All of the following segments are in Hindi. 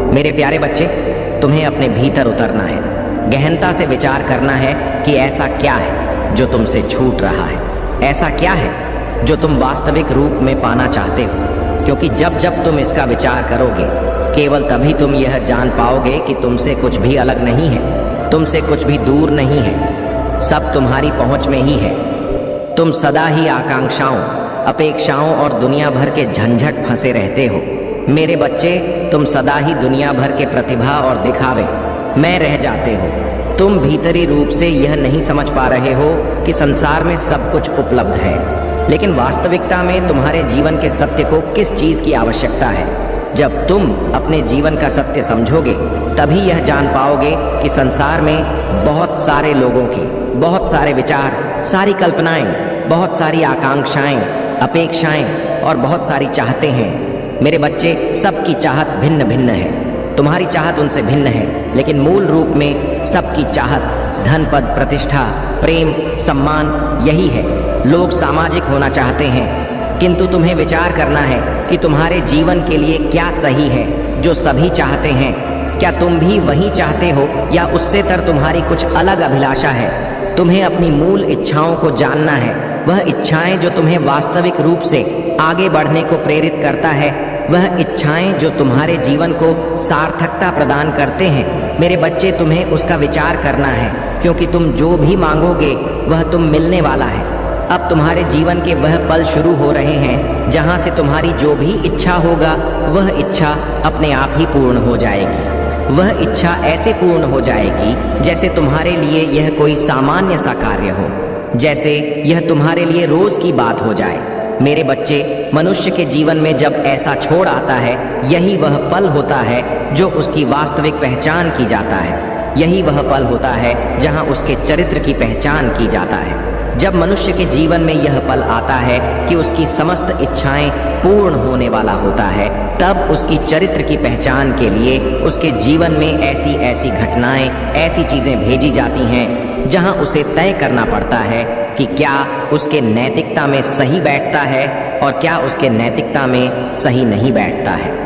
मेरे प्यारे बच्चे, तुम्हें अपने भीतर उतरना है, गहनता से विचार करना है कि ऐसा क्या है जो तुमसे छूट रहा है, ऐसा क्या है जो तुम वास्तविक रूप में पाना चाहते हो। क्योंकि जब जब तुम इसका विचार करोगे, केवल तभी तुम यह जान पाओगे कि तुमसे कुछ भी अलग नहीं है, तुमसे कुछ भी दूर नहीं है, सब तुम्हारी पहुंच में ही है। तुम सदा ही आकांक्षाओं, अपेक्षाओं और दुनिया भर के झंझट फंसे रहते हो। मेरे बच्चे, तुम सदा ही दुनिया भर के प्रतिभा और दिखावे में रह जाते हो। तुम भीतरी रूप से यह नहीं समझ पा रहे हो कि संसार में सब कुछ उपलब्ध है, लेकिन वास्तविकता में तुम्हारे जीवन के सत्य को किस चीज़ की आवश्यकता है। जब तुम अपने जीवन का सत्य समझोगे, तभी यह जान पाओगे कि संसार में बहुत सारे लोगों की बहुत सारे विचार, सारी कल्पनाएं, बहुत सारी आकांक्षाएं, अपेक्षाएं और बहुत सारी चाहते हैं। मेरे बच्चे, सबकी चाहत भिन्न भिन्न है। तुम्हारी चाहत उनसे भिन्न है, लेकिन मूल रूप में सबकी चाहत धन, पद, प्रतिष्ठा, प्रेम, सम्मान यही है। लोग सामाजिक होना चाहते हैं, किंतु तुम्हें विचार करना है कि तुम्हारे जीवन के लिए क्या सही है जो सभी चाहते हैं। क्या तुम भी वही चाहते हो या उससे तर तुम्हारी कुछ अलग अभिलाषा है? तुम्हें अपनी मूल इच्छाओं को जानना है, वह इच्छाएं जो तुम्हें वास्तविक रूप से आगे बढ़ने को प्रेरित करता है, वह इच्छाएं जो तुम्हारे जीवन को सार्थकता प्रदान करते हैं। मेरे बच्चे, तुम्हें उसका विचार करना है, क्योंकि तुम जो भी मांगोगे वह तुम मिलने वाला है। अब तुम्हारे जीवन के वह पल शुरू हो रहे हैं जहां से तुम्हारी जो भी इच्छा होगा वह इच्छा अपने आप ही पूर्ण हो जाएगी। वह इच्छा ऐसे पूर्ण हो जाएगी जैसे तुम्हारे लिए यह कोई सामान्य सा कार्य हो, जैसे यह तुम्हारे लिए रोज की बात हो जाए। मेरे बच्चे, मनुष्य के जीवन में जब ऐसा छोड़ आता है, यही वह पल होता है जो उसकी वास्तविक पहचान की जाता है। यही वह पल होता है जहां उसके चरित्र की पहचान की जाता है। जब मनुष्य के जीवन में यह पल आता है कि उसकी समस्त इच्छाएं पूर्ण होने वाला होता है, तब उसकी चरित्र की पहचान के लिए उसके जीवन में ऐसी ऐसी घटनाएं, ऐसी चीजें भेजी जाती हैं जहां उसे तय करना पड़ता है कि क्या उसके नैतिकता में सही बैठता है और क्या उसके नैतिकता में सही नहीं बैठता है।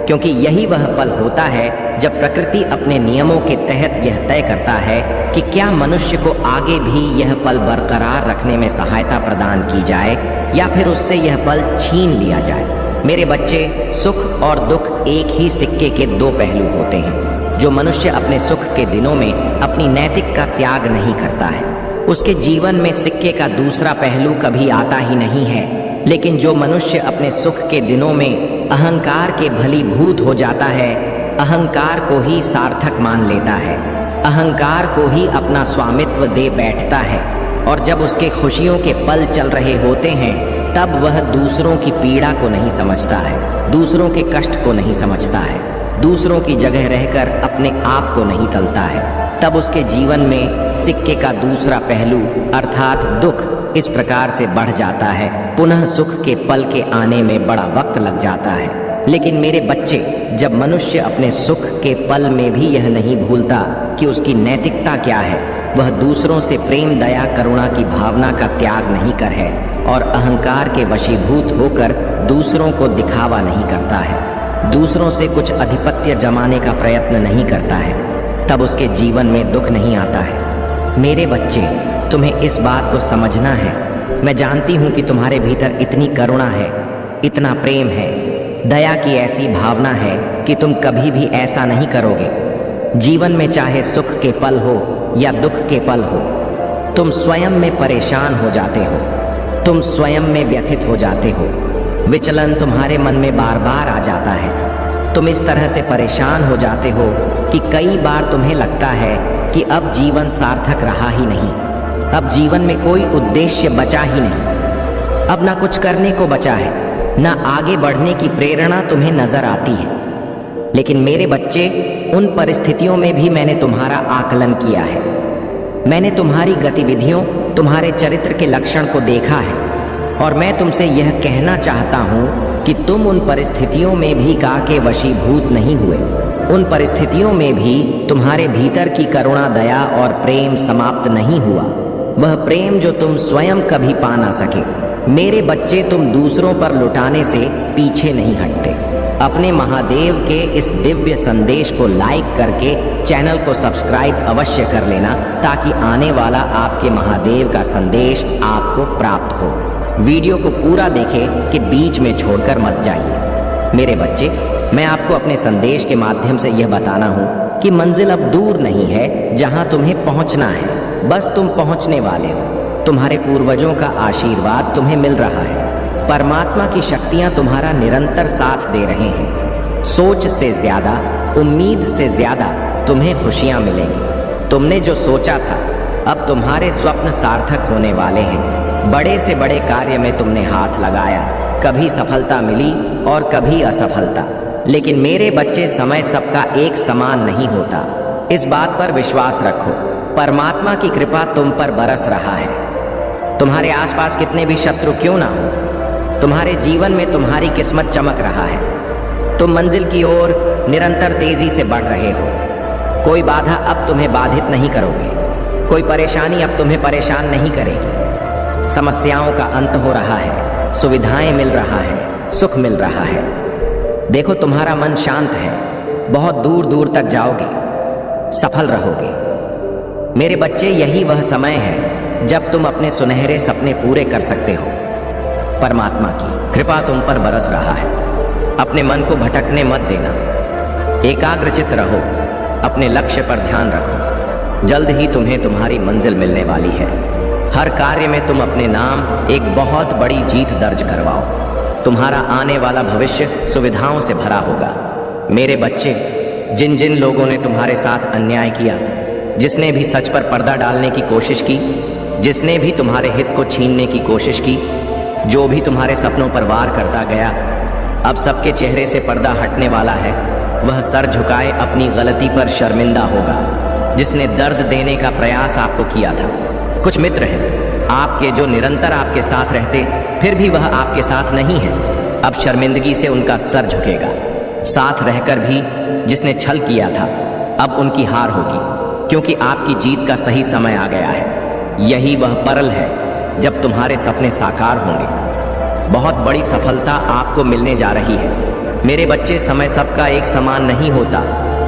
क्योंकि यही वह पल होता है जब प्रकृति अपने नियमों के तहत यह तय करता है कि क्या मनुष्य को आगे भी यह पल बरकरार रखने में सहायता प्रदान की जाए या फिर उससे यह पल छीन लिया जाए। मेरे बच्चे, सुख और दुख एक ही सिक्के के दो पहलू होते हैं। जो मनुष्य अपने सुख के दिनों में अपनी नैतिक का त्याग नहीं करता है, उसके जीवन में सिक्के का दूसरा पहलू कभी आता ही नहीं है। लेकिन जो मनुष्य अपने सुख के दिनों में अहंकार के भलीभूत हो जाता है, अहंकार को ही सार्थक मान लेता है, अहंकार को ही अपना स्वामित्व दे बैठता है, और जब उसके खुशियों के पल चल रहे होते हैं, तब वह दूसरों की पीड़ा को नहीं समझता है, दूसरों के कष्ट को नहीं समझता है, दूसरों की जगह रहकर अपने आप को नहीं तलता है। तब उसके जीवन में सिक्के का दूसरा पहलू अर्थात दुख इस प्रकार से बढ़ जाता है, पुनः सुख के पल के आने में बड़ा वक्त लग जाता है। लेकिन मेरे बच्चे, जब मनुष्य अपने सुख के पल में भी यह नहीं भूलता कि उसकी नैतिकता क्या है, वह दूसरों से प्रेम, दया, करुणा की भावना का त्याग नहीं कर है और अहंकार के वशीभूत होकर दूसरों को दिखावा नहीं करता है, दूसरों से कुछ अधिपत्य जमाने का प्रयत्न नहीं करता है, तब उसके जीवन में दुख नहीं आता है। मेरे बच्चे, तुम्हें इस बात को समझना है। मैं जानती हूँ कि तुम्हारे भीतर इतनी करुणा है, इतना प्रेम है, दया की ऐसी भावना है कि तुम कभी भी ऐसा नहीं करोगे। जीवन में चाहे सुख के पल हो या दुख के पल हो, तुम स्वयं में परेशान हो जाते हो, तुम स्वयं में व्यथित हो जाते हो, विचलन तुम्हारे मन में बार बार आ जाता है। तुम इस तरह से परेशान हो जाते हो कि कई बार तुम्हें लगता है कि अब जीवन सार्थक रहा ही नहीं, अब जीवन में कोई उद्देश्य बचा ही नहीं, अब ना कुछ करने को बचा है, ना आगे बढ़ने की प्रेरणा तुम्हें नजर आती है। लेकिन मेरे बच्चे, उन परिस्थितियों में भी मैंने तुम्हारा आकलन किया है। मैंने तुम्हारी गतिविधियों, तुम्हारे चरित्र के लक्षण को देखा है, और मैं तुमसे यह कहना चाहता हूँ कि तुम उन परिस्थितियों में भी का के वशीभूत नहीं हुए। उन परिस्थितियों में भी तुम्हारे भीतर की करुणा, दया और प्रेम समाप्त नहीं हुआ, वह प्रेम जो तुम स्वयं कभी पा ना सके। मेरे बच्चे, तुम दूसरों पर लुटाने से पीछे नहीं हटते। अपने महादेव के इस दिव्य संदेश को लाइक करके चैनल को सब्सक्राइब अवश्य कर लेना, ताकि आने वाला आपके महादेव का संदेश आपको प्राप्त हो। वीडियो को पूरा देखें कि बीच में छोड़कर मत जाइए। मेरे बच्चे, मैं आपको अपने संदेश के माध्यम से यह बताना हूँ कि मंजिल अब दूर नहीं है जहाँ तुम्हें पहुँचना है, बस तुम पहुँचने वाले हो। तुम्हारे पूर्वजों का आशीर्वाद तुम्हें मिल रहा है। परमात्मा की शक्तियाँ तुम्हारा निरंतर साथ दे रहे हैं। सोच से ज्यादा, उम्मीद से ज्यादा तुम्हें खुशियाँ मिलेंगी। तुमने जो सोचा था, अब तुम्हारे स्वप्न सार्थक होने वाले हैं। बड़े से बड़े कार्य में तुमने हाथ लगाया, कभी सफलता मिली और कभी असफलता, लेकिन मेरे बच्चे, समय सबका एक समान नहीं होता। इस बात पर विश्वास रखो, परमात्मा की कृपा तुम पर बरस रहा है। तुम्हारे आसपास कितने भी शत्रु क्यों ना हो, तुम्हारे जीवन में तुम्हारी किस्मत चमक रहा है। तुम मंजिल की ओर निरंतर तेजी से बढ़ रहे हो। कोई बाधा अब तुम्हें बाधित नहीं करोगे, कोई परेशानी अब तुम्हें परेशान नहीं करेगी। समस्याओं का अंत हो रहा है, सुविधाएं मिल रहा है, सुख मिल रहा है। देखो, तुम्हारा मन शांत है, बहुत दूर दूर तक जाओगे, सफल रहोगे। मेरे बच्चे, यही वह समय है जब तुम अपने सुनहरे सपने पूरे कर सकते हो। परमात्मा की कृपा तुम पर बरस रहा है। अपने मन को भटकने मत देना, एकाग्रचित्त रहो, अपने लक्ष्य पर ध्यान रखो। जल्द ही तुम्हें तुम्हारी मंजिल मिलने वाली है। हर कार्य में तुम अपने नाम एक बहुत बड़ी जीत दर्ज करवाओ। तुम्हारा आने वाला भविष्य सुविधाओं से भरा होगा। मेरे बच्चे, जिन जिन लोगों ने तुम्हारे साथ अन्याय किया, जिसने भी सच पर पर्दा डालने की कोशिश की, जिसने भी तुम्हारे हित को छीनने की कोशिश की, जो भी तुम्हारे सपनों पर वार करता गया, अब सबके चेहरे से पर्दा हटने वाला है। वह सर झुकाए अपनी गलती पर शर्मिंदा होगा, जिसने दर्द देने का प्रयास आपको किया था। कुछ मित्र हैं आपके जो निरंतर आपके साथ रहते, फिर भी वह आपके साथ नहीं है। अब शर्मिंदगी से उनका सर झुकेगा। साथ रहकर भी जिसने छल किया था, अब उनकी हार होगी, क्योंकि आपकी जीत का सही समय आ गया है। यही वह पल है जब तुम्हारे सपने साकार होंगे। बहुत बड़ी सफलता आपको मिलने जा रही है। मेरे बच्चे, समय सबका एक समान नहीं होता,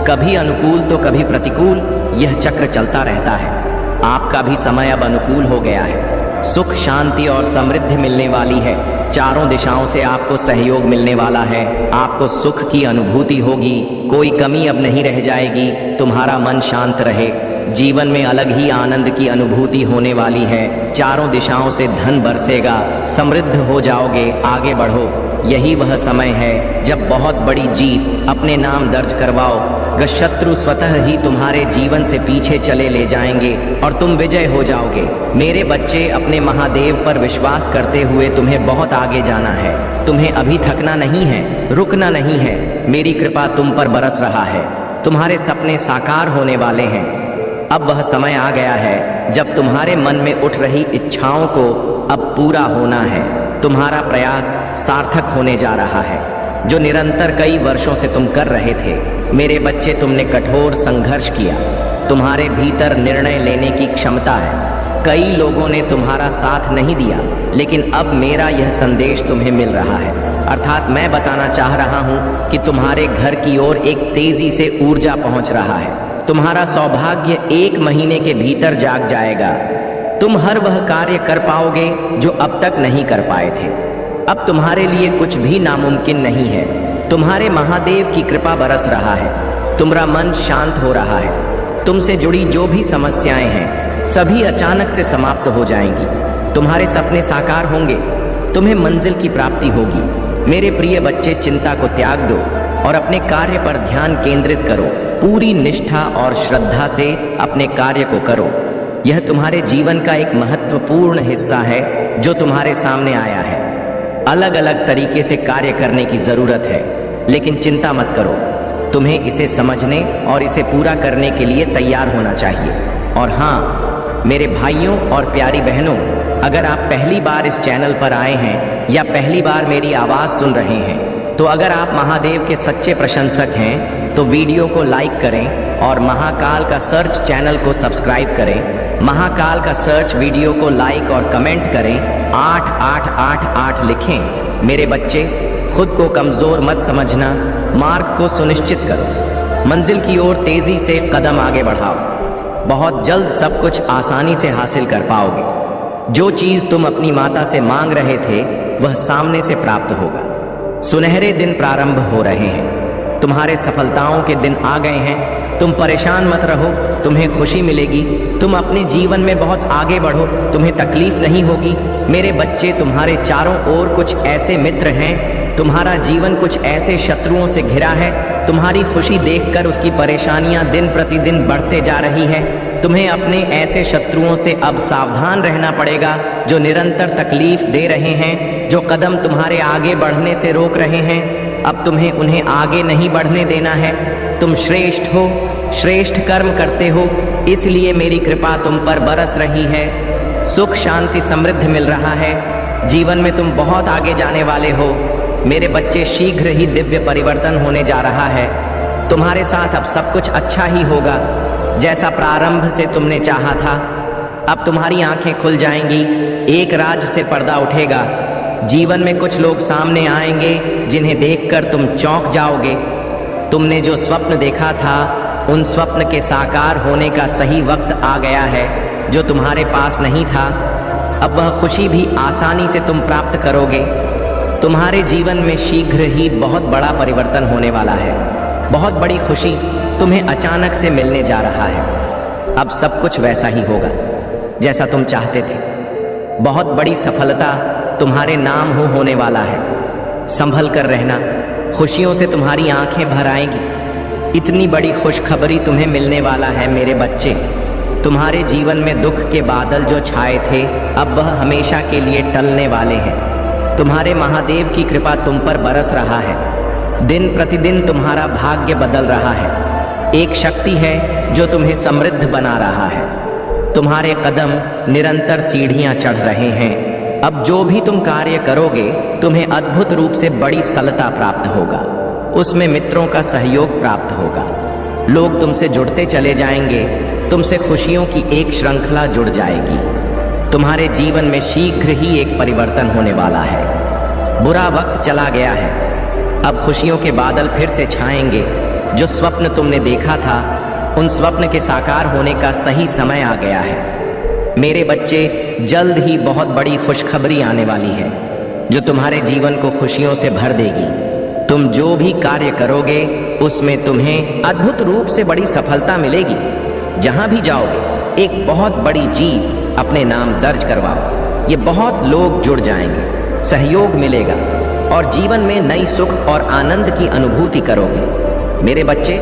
कभी अनुकूल तो कभी प्रतिकूल, यह चक्र चलता रहता है। आपका भी समय अब अनुकूल हो गया है। सुख, शांति और समृद्धि मिलने वाली है। चारों दिशाओं से आपको सहयोग मिलने वाला है। आपको सुख की अनुभूति होगी, कोई कमी अब नहीं रह जाएगी। तुम्हारा मन शांत रहे, जीवन में अलग ही आनंद की अनुभूति होने वाली है। चारों दिशाओं से धन बरसेगा, समृद्ध हो जाओगे, आगे बढ़ो। यही वह समय है जब बहुत बड़ी जीत अपने नाम दर्ज करवाओ। शत्रु स्वतः ही तुम्हारे जीवन से पीछे चले ले जाएंगे और तुम विजय हो जाओगे। मेरे बच्चे, अपने महादेव पर विश्वास करते हुए तुम्हें बहुत आगे जाना है। तुम्हें अभी थकना नहीं है, रुकना नहीं है। मेरी कृपा तुम पर बरस रहा है। तुम्हारे सपने साकार होने वाले हैं। अब वह समय आ गया है जब तुम्हारे मन में उठ रही इच्छाओं को अब पूरा होना है। तुम्हारा प्रयास सार्थक होने जा रहा है, जो निरंतर कई वर्षों से तुम कर रहे थे। मेरे बच्चे, तुमने कठोर संघर्ष किया। तुम्हारे भीतर निर्णय लेने की क्षमता है। कई लोगों ने तुम्हारा साथ नहीं दिया, लेकिन अब मेरा यह संदेश तुम्हें मिल रहा है। अर्थात मैं बताना चाह रहा हूँ कि तुम्हारे घर की ओर एक तेजी से ऊर्जा पहुँच रहा है। तुम्हारा सौभाग्य 1 महीने के भीतर जाग जाएगा। तुम हर वह कार्य कर पाओगे जो अब तक नहीं कर पाए थे। अब तुम्हारे लिए कुछ भी नामुमकिन नहीं है। तुम्हारे महादेव की कृपा बरस रहा है। तुम्हारा मन शांत हो रहा है। तुमसे जुड़ी जो भी समस्याएं हैं, सभी अचानक से समाप्त हो जाएंगी। तुम्हारे सपने साकार होंगे। तुम्हें मंजिल की प्राप्ति होगी। मेरे प्रिय बच्चे, चिंता को त्याग दो और अपने कार्य पर ध्यान केंद्रित करो। पूरी निष्ठा और श्रद्धा से अपने कार्य को करो। यह तुम्हारे जीवन का एक महत्वपूर्ण हिस्सा है जो तुम्हारे सामने आया है। अलग अलग तरीके से कार्य करने की जरूरत है, लेकिन चिंता मत करो। तुम्हें इसे समझने और इसे पूरा करने के लिए तैयार होना चाहिए। और हाँ, मेरे भाइयों और प्यारी बहनों, अगर आप पहली बार इस चैनल पर आए हैं या पहली बार मेरी आवाज़ सुन रहे हैं, तो अगर आप महादेव के सच्चे प्रशंसक हैं तो वीडियो को लाइक करें और महाकाल का सर्च चैनल को सब्सक्राइब करें। महाकाल का सर्च वीडियो को लाइक और कमेंट करें। 8888 लिखें। मेरे बच्चे, खुद को कमजोर मत समझना, मार्ग को सुनिश्चित करो, मंजिल की ओर तेजी से कदम आगे बढ़ाओ। बहुत जल्द सब कुछ आसानी से हासिल कर पाओगे। जो चीज तुम अपनी माता से मांग रहे थे वह सामने से प्राप्त होगा। सुनहरे दिन प्रारंभ हो रहे हैं, तुम्हारे सफलताओं के दिन आ गए हैं। तुम परेशान मत रहो, तुम्हें खुशी मिलेगी। तुम अपने जीवन में बहुत आगे बढ़ो, तुम्हें तकलीफ नहीं होगी। मेरे बच्चे, तुम्हारे चारों ओर कुछ ऐसे मित्र हैं, तुम्हारा जीवन कुछ ऐसे शत्रुओं से घिरा है। तुम्हारी खुशी देखकर उसकी परेशानियां दिन प्रतिदिन बढ़ते जा रही है। तुम्हें अपने ऐसे शत्रुओं से अब सावधान रहना पड़ेगा जो निरंतर तकलीफ दे रहे हैं, जो कदम तुम्हारे आगे बढ़ने से रोक रहे हैं। अब तुम्हें उन्हें आगे नहीं बढ़ने देना है। तुम श्रेष्ठ हो, श्रेष्ठ कर्म करते हो, इसलिए मेरी कृपा तुम पर बरस रही है। सुख शांति समृद्धि मिल रहा है। जीवन में तुम बहुत आगे जाने वाले हो। मेरे बच्चे, शीघ्र ही दिव्य परिवर्तन होने जा रहा है। तुम्हारे साथ अब सब कुछ अच्छा ही होगा, जैसा प्रारंभ से तुमने चाहा था। अब तुम्हारी आंखें खुल जाएंगी, एक राज से पर्दा उठेगा। जीवन में कुछ लोग सामने आएंगे जिन्हें देखकर तुम चौंक जाओगे। तुमने जो स्वप्न देखा था, उन स्वप्न के साकार होने का सही वक्त आ गया है, जो तुम्हारे पास नहीं था। अब वह खुशी भी आसानी से तुम प्राप्त करोगे। तुम्हारे जीवन में शीघ्र ही बहुत बड़ा परिवर्तन होने वाला है। बहुत बड़ी खुशी तुम्हें अचानक से मिलने जा रहा है। अब सब कुछ वैसा ही होगा जैसा तुम चाहते थे। बहुत बड़ी सफलता तुम्हारे नाम होने वाला है। संभल कर रहना, खुशियों से तुम्हारी आंखें भर आएंगी। इतनी बड़ी खुशखबरी तुम्हें मिलने वाला है मेरे बच्चे। तुम्हारे जीवन में दुख के बादल जो छाए थे, अब वह हमेशा के लिए टलने वाले हैं। तुम्हारे महादेव की कृपा तुम पर बरस रहा है। दिन प्रतिदिन तुम्हारा भाग्य बदल रहा है। एक शक्ति है जो तुम्हें समृद्ध बना रहा है। तुम्हारे कदम निरंतर सीढ़ियां चढ़ रहे हैं। अब जो भी तुम कार्य करोगे, तुम्हें अद्भुत रूप से बड़ी सफलता प्राप्त होगा। उसमें मित्रों का सहयोग प्राप्त होगा। लोग तुमसे जुड़ते चले जाएंगे। तुमसे खुशियों की एक श्रृंखला जुड़ जाएगी। तुम्हारे जीवन में शीघ्र ही एक परिवर्तन होने वाला है। बुरा वक्त चला गया है। अब खुशियों के बादल फिर से छाएंगे। जो स्वप्न तुमने देखा था, उन स्वप्न के साकार होने का सही समय आ गया है। मेरे बच्चे, जल्द ही बहुत बड़ी खुशखबरी आने वाली है, जो तुम्हारे जीवन को खुशियों से भर देगी। तुम जो भी कार्य करोगे, उसमें तुम्हें अद्भुत रूप से बड़ी सफलता मिलेगी। जहां भी जाओगे, एक बहुत बड़ी जीत अपने नाम दर्ज करवाओ। ये बहुत लोग जुड़ जाएंगे, सहयोग मिलेगा और जीवन में नई सुख और आनंद की अनुभूति करोगे। मेरे बच्चे,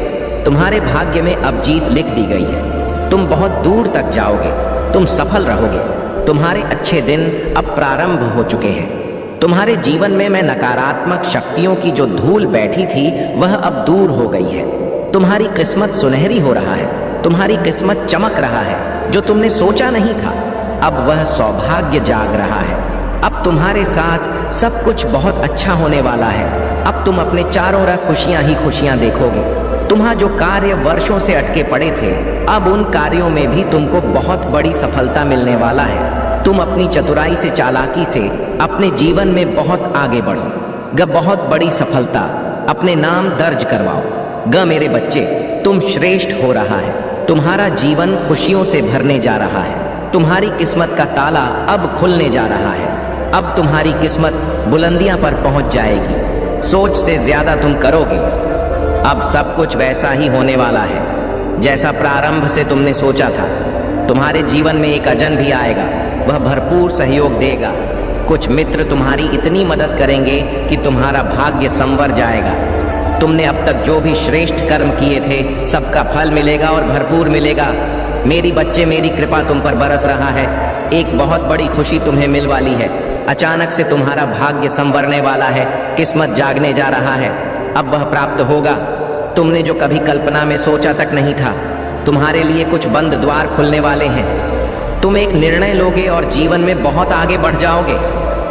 तुम्हारे भाग्य में अब जीत लिख दी गई है। तुम बहुत दूर तक जाओगे, तुम सफल रहोगे। तुम्हारे अच्छे दिन अब प्रारंभ हो चुके हैं। तुम्हारे जीवन में मैं नकारात्मक शक्तियों की जो धूल बैठी थी, वह अब दूर हो गई है। तुम्हारी किस्मत सुनहरी हो रहा है। तुम्हारी किस्मत चमक रहा है। जो तुमने सोचा नहीं था, अब वह सौभाग्य जाग रहा है। अब तुम्हारे साथ सब कुछ बहुत अच्छा होने वाला है। अब तुम अपने चारों ओर खुशियां ही खुशियां देखोगे। तुम्हारा जो कार्य वर्षों से अटके पड़े थे, अब उन कार्यों में भी तुमको बहुत बड़ी सफलता मिलने वाला है। तुम अपनी चतुराई से, चालाकी से अपने जीवन में बहुत आगे बढ़ो। बहुत बड़ी सफलता अपने नाम दर्ज करवाओ। मेरे बच्चे, तुम श्रेष्ठ हो रहा है। तुम्हारा जीवन खुशियों से भरने जा रहा है। तुम्हारी किस्मत का ताला अब खुलने जा रहा है। अब तुम्हारी किस्मत बुलंदियां पर पहुंच जाएगी। सोच से ज्यादा तुम करोगे। अब सब कुछ वैसा ही होने वाला है जैसा प्रारंभ से तुमने सोचा था। तुम्हारे जीवन में एक अजन भी आएगा, वह भरपूर सहयोग देगा। कुछ मित्र तुम्हारी इतनी मदद करेंगे कि तुम्हारा भाग्य संवर जाएगा। तुमने अब तक जो भी श्रेष्ठ कर्म किए थे, सबका फल मिलेगा और भरपूर मिलेगा। मेरी बच्चे, मेरी कृपा तुम पर बरस रहा है। एक बहुत बड़ी खुशी तुम्हें मिल वाली है। अचानक से तुम्हारा भाग्य संवरने वाला है। किस्मत जागने जा रहा है। अब वह प्राप्त होगा। तुमने जो कभी कल्पना में सोचा तक नहीं था। तुम्हारे लिए कुछ बंद द्वार खुलने वाले हैं। तुम एक निर्णय लोगे और जीवन में बहुत आगे बढ़ जाओगे।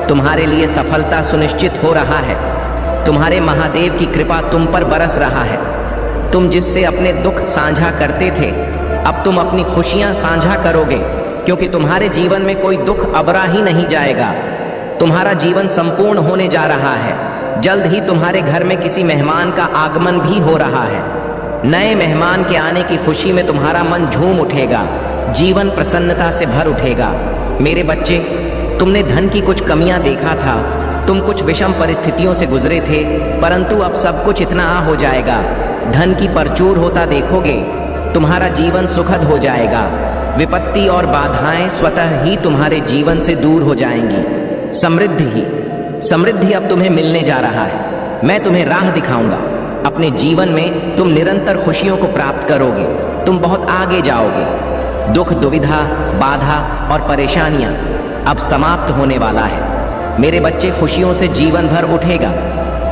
तुम्हारे लिए सफलता सुनिश्चित हो रहा है। तुम्हारे महादेव की कृपा तुम पर बरस रहा है। तुम जिससे अपने दुख साझा करते थे, अब तुम अपनी खुशियां साझा करोगे, क्योंकि तुम्हारे जीवन में कोई दुख अबरा ही नहीं जाएगा। तुम्हारा जीवन संपूर्ण होने जा रहा है। जल्द ही तुम्हारे घर में किसी मेहमान का आगमन भी हो रहा है। नए मेहमान के आने की खुशी में तुम्हारा मन झूम उठेगा, जीवन प्रसन्नता से भर उठेगा। मेरे बच्चे, तुमने धन की कुछ कमियां देखा था, तुम कुछ विषम परिस्थितियों से गुजरे थे, परंतु अब सब कुछ इतना हो जाएगा। धन की परचूर होता देखोगे, तुम्हारा जीवन सुखद हो जाएगा। विपत्ति और बाधाएं स्वतः ही तुम्हारे जीवन से दूर हो जाएंगी। समृद्धि अब तुम्हें मिलने जा रहा है। मैं तुम्हें राह दिखाऊंगा। अपने जीवन में तुम निरंतर खुशियों को प्राप्त करोगे। तुम बहुत आगे जाओगे। दुख, दुविधा, बाधा और परेशानियां अब समाप्त होने वाला है। मेरे बच्चे, खुशियों से जीवन भर उठेगा।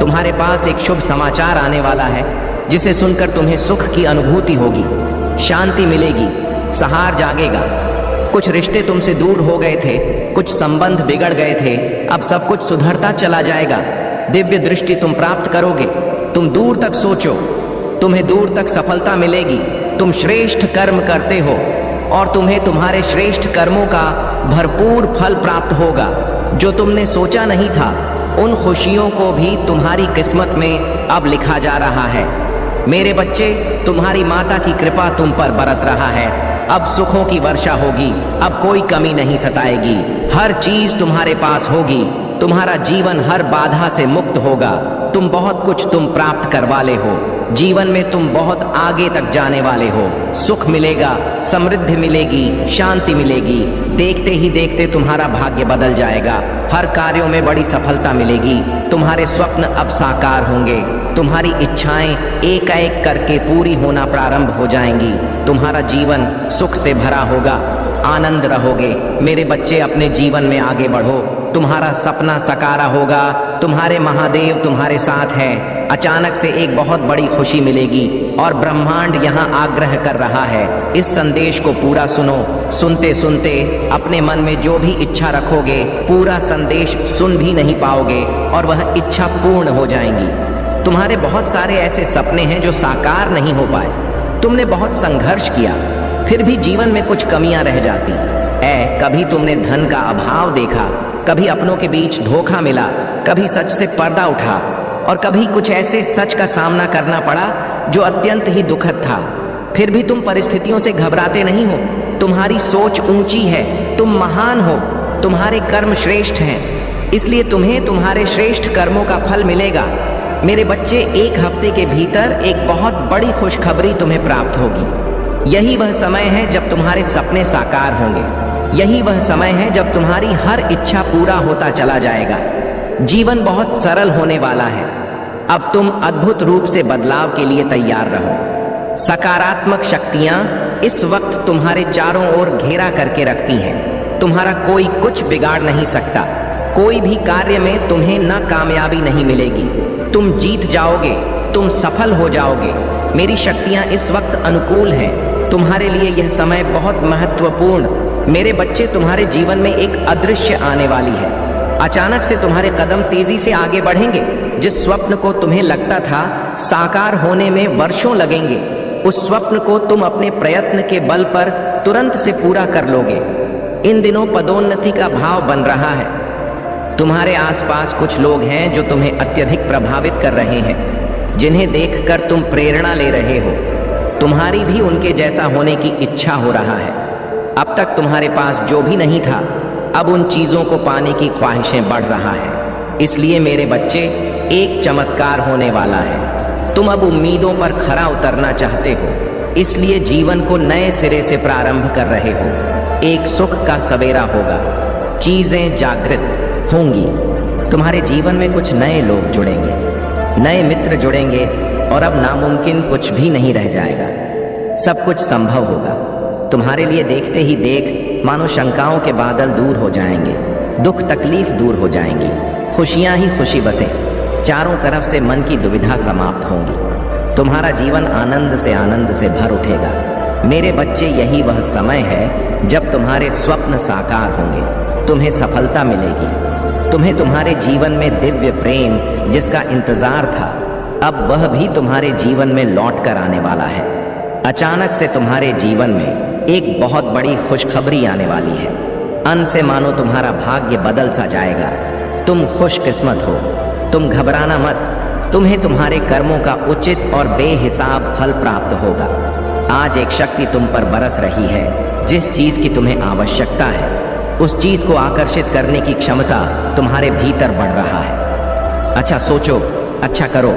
तुम्हारे पास एक शुभ समाचार आने वाला है, जिसे सुनकर तुम्हें सुख की अनुभूति होगी, शांति मिलेगी, सहार जागेगा। कुछ रिश्ते तुमसे दूर हो गए थे, कुछ संबंध बिगड़ गए थे, अब सब कुछ सुधरता चला जाएगा। दिव्य दृष्टि तुम प्राप्त करोगे। तुम दूर तक सोचो, तुम्हें दूर तक सफलता मिलेगी। तुम श्रेष्ठ कर्म करते हो और तुम्हें तुम्हारे श्रेष्ठ कर्मों का भरपूर फल प्राप्त होगा। जो तुमने सोचा नहीं था, उन खुशियों को भी तुम्हारी किस्मत में अब लिखा जा रहा है। मेरे बच्चे, तुम्हारी माता की कृपा तुम पर बरस रहा है। अब सुखों की वर्षा होगी, अब कोई कमी नहीं सताएगी। हर चीज तुम्हारे पास होगी। तुम्हारा जीवन हर बाधा से मुक्त होगा। तुम बहुत कुछ प्राप्त करवा ले हो। जीवन में तुम बहुत आगे तक जाने वाले हो। सुख मिलेगा, समृद्धि मिलेगी, शांति मिलेगी। देखते ही देखते तुम्हारा भाग्य बदल जाएगा। हर कार्यों में बड़ी सफलता मिलेगी। तुम्हारे स्वप्न अब साकार होंगे। तुम्हारी इच्छाएं एक एक करके पूरी होना प्रारंभ हो जाएंगी। तुम्हारा जीवन सुख से भरा होगा, आनंद रहोगे। मेरे बच्चे, अपने जीवन में आगे बढ़ो। तुम्हारा सपना सकारा होगा। तुम्हारे महादेव तुम्हारे साथ हैं। अचानक से एक बहुत बड़ी खुशी मिलेगी और ब्रह्मांड यहाँ आग्रह कर रहा है। इस संदेश को पूरा सुनो। सुनते सुनते अपने मन में जो भी इच्छा रखोगे, पूरा संदेश सुन भी नहीं पाओगे और वह इच्छा पूर्ण हो जाएंगी। तुम्हारे बहुत सारे ऐसे सपने हैं जो साकार नहीं हो पाए। तुमने बहुत संघर्ष किया, फिर भी जीवन में कुछ कमियां रह जाती। कभी तुमने धन का अभाव देखा, कभी अपनों के बीच धोखा मिला, कभी सच से पर्दा उठा और कभी कुछ ऐसे सच का सामना करना पड़ा जो अत्यंत ही दुखद था। फिर भी तुम परिस्थितियों से घबराते नहीं हो। तुम्हारी सोच ऊंची है, तुम महान हो, तुम्हारे कर्म श्रेष्ठ हैं, इसलिए तुम्हें तुम्हारे श्रेष्ठ कर्मों का फल मिलेगा। मेरे बच्चे, एक हफ्ते के भीतर एक बहुत बड़ी खुशखबरी तुम्हें प्राप्त होगी। यही वह समय है जब तुम्हारे सपने साकार होंगे। यही वह समय है जब तुम्हारी हर इच्छा पूरा होता चला जाएगा। जीवन बहुत सरल होने वाला है। अब तुम अद्भुत रूप से बदलाव के लिए तैयार रहो। सकारात्मक शक्तियां इस वक्त तुम्हारे चारों ओर घेरा करके रखती हैं। तुम्हारा कोई कुछ बिगाड़ नहीं सकता। कोई भी कार्य में तुम्हें न कामयाबी नहीं मिलेगी। तुम जीत जाओगे, तुम सफल हो जाओगे। मेरी शक्तियां इस वक्त अनुकूल हैं। तुम्हारे लिए यह समय बहुत महत्वपूर्ण। मेरे बच्चे, तुम्हारे जीवन में एक अदृश्य आने वाली है। अचानक से तुम्हारे कदम तेजी से आगे बढ़ेंगे। जिस स्वप्न को तुम्हें लगता था साकार होने में वर्षों लगेंगे, उस स्वप्न को तुम अपने प्रयत्न के बल पर तुरंत से पूरा कर लोगे। इन दिनों पदोन्नति का भाव बन रहा है। तुम्हारे आसपास कुछ लोग हैं जो तुम्हें अत्यधिक प्रभावित कर रहे हैं, जिन्हें देखकर तुम प्रेरणा ले रहे हो। तुम्हारी भी उनके जैसा होने की इच्छा हो रहा है। अब तक तुम्हारे पास जो भी नहीं था, अब उन चीजों को पाने की ख्वाहिशें बढ़ रहा है। इसलिए मेरे बच्चे, एक चमत्कार होने वाला है। तुम अब उम्मीदों पर खरा उतरना चाहते हो, इसलिए जीवन को नए सिरे से प्रारंभ कर रहे हो। एक सुख का सवेरा होगा। चीजें जागृत होंगी। तुम्हारे जीवन में कुछ नए लोग जुड़ेंगे, नए मित्र जुड़ेंगे और अब नामुमकिन कुछ भी नहीं रह जाएगा। सब कुछ संभव होगा। तुम्हारे लिए देखते ही देख मानो शंकाओं के बादल दूर हो जाएंगे, दुख तकलीफ दूर हो जाएंगी, खुशियां ही खुशी बसें। चारों तरफ से मन की दुविधा समाप्त होंगी। तुम्हारा जीवन आनंद से भर उठेगा। मेरे बच्चे, यही वह समय है जब तुम्हारे स्वप्न साकार होंगे। तुम्हें सफलता मिलेगी। तुम्हें तुम्हारे जीवन में दिव्य प्रेम जिसका इंतजार था, अब वह भी तुम्हारे जीवन में लौट कर आने वाला है। अचानक से तुम्हारे जीवन में एक बहुत बड़ी खुशखबरी आने वाली है। अन्न से मानो तुम्हारा भाग्य बदल सा जाएगा। तुम खुशकिस्मत हो। तुम घबराना मत, तुम्हें तुम्हारे कर्मों का उचित और बेहिसाब फल प्राप्त होगा। आज एक शक्ति तुम पर बरस रही है। जिस चीज की तुम्हें आवश्यकता है उस चीज को आकर्षित करने की क्षमता तुम्हारे भीतर बढ़ रहा है। अच्छा सोचो, अच्छा करो,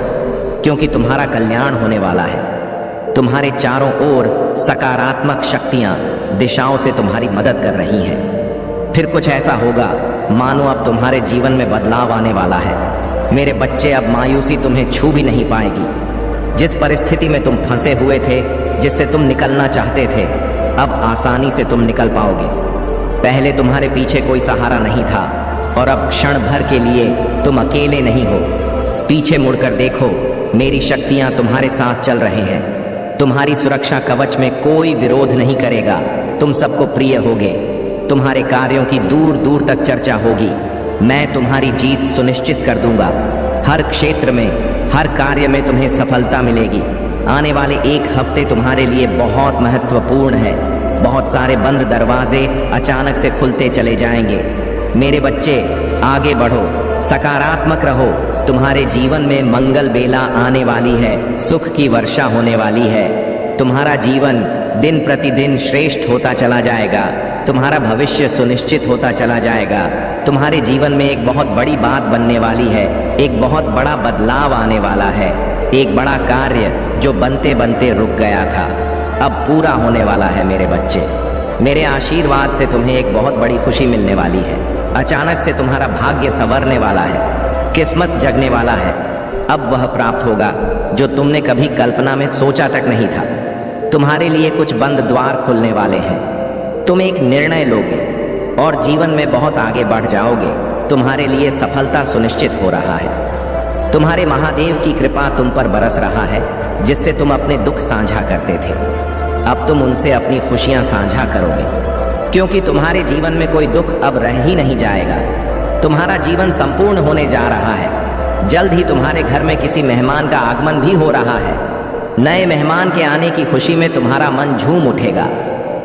क्योंकि तुम्हारा कल्याण होने वाला है। तुम्हारे चारों ओर सकारात्मक शक्तियां दिशाओं से तुम्हारी मदद कर रही हैं। फिर कुछ ऐसा होगा मानो अब तुम्हारे जीवन में बदलाव आने वाला है। मेरे बच्चे, अब मायूसी तुम्हें छू भी नहीं पाएगी। जिस परिस्थिति में तुम फंसे हुए थे, जिससे तुम निकलना चाहते थे, अब आसानी से तुम निकल पाओगे। पहले तुम्हारे पीछे कोई सहारा नहीं था और अब क्षण भर के लिए तुम अकेले नहीं हो। पीछे मुड़कर देखो, मेरी शक्तियां तुम्हारे साथ चल रहे हैं। तुम्हारी सुरक्षा कवच में कोई विरोध नहीं करेगा। तुम सबको प्रिय होगे। तुम्हारे कार्यों की दूर दूर तक चर्चा होगी। मैं तुम्हारी जीत सुनिश्चित कर दूंगा। हर क्षेत्र में, हर कार्य में तुम्हें सफलता मिलेगी। आने वाले एक हफ्ते तुम्हारे लिए बहुत महत्वपूर्ण है। बहुत सारे बंद दरवाजे अचानक से खुलते चले जाएंगे। मेरे बच्चे, आगे बढ़ो, सकारात्मक रहो। तुम्हारे जीवन में मंगल बेला आने वाली है, सुख की वर्षा होने वाली है। तुम्हारा जीवन दिन प्रतिदिन श्रेष्ठ होता चला जाएगा। तुम्हारा भविष्य सुनिश्चित होता चला जाएगा। तुम्हारे जीवन में एक बहुत बड़ी बात बनने वाली है। एक बहुत बड़ा बदलाव आने वाला है। एक बड़ा कार्य जो बनते बनते रुक गया था, अब पूरा होने वाला है। मेरे बच्चे, मेरे आशीर्वाद से तुम्हें एक बहुत बड़ी खुशी मिलने वाली है। अचानक से तुम्हारा भाग्य संवरने वाला है, किस्मत जगने वाला है। अब वह प्राप्त होगा जो तुमने कभी कल्पना में सोचा तक नहीं था। तुम्हारे लिए कुछ बंद द्वार खुलने वाले हैं। तुम एक निर्णय लोगे और जीवन में बहुत आगे बढ़ जाओगे। तुम्हारे लिए सफलता सुनिश्चित हो रहा है। तुम्हारे महादेव की कृपा तुम पर बरस रहा है, जिससे तुम अपने दुख साझा करते थे। अब तुम उनसे अपनी खुशियां साझा करोगे, क्योंकि तुम्हारे जीवन में कोई दुख अब रह ही नहीं जाएगा। तुम्हारा जीवन संपूर्ण होने जा रहा है। जल्द ही तुम्हारे घर में किसी मेहमान का आगमन भी हो रहा है। नए मेहमान के आने की खुशी में तुम्हारा मन झूम उठेगा।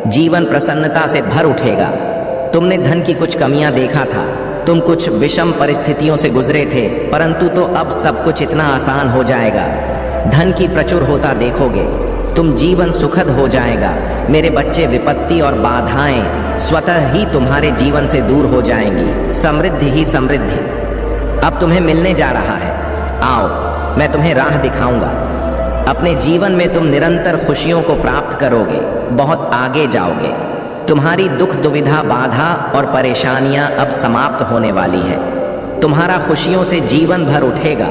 जीवन प्रसन्नता से भर उठेगा। तुमने धन की कुछ कमियां देखा था। तुम कुछ विषम परिस्थितियों से गुजरे थे, परंतु तो अब सब कुछ इतना आसान हो जाएगा। धन की प्रचुर होता देखोगे। तुम जीवन सुखद हो जाएगा। मेरे बच्चे, विपत्ति और बाधाएं स्वतः ही तुम्हारे जीवन से दूर हो जाएंगी। समृद्धि ही समृद्धि अब तुम्हें मिलने जा रहा है। आओ, मैं तुम्हें राह दिखाऊंगा। अपने जीवन में तुम निरंतर खुशियों को प्राप्त करोगे, बहुत आगे जाओगे। तुम्हारी दुख, दुविधा, बाधा और परेशानियां अब समाप्त होने वाली है। तुम्हारा खुशियों से जीवन भर उठेगा।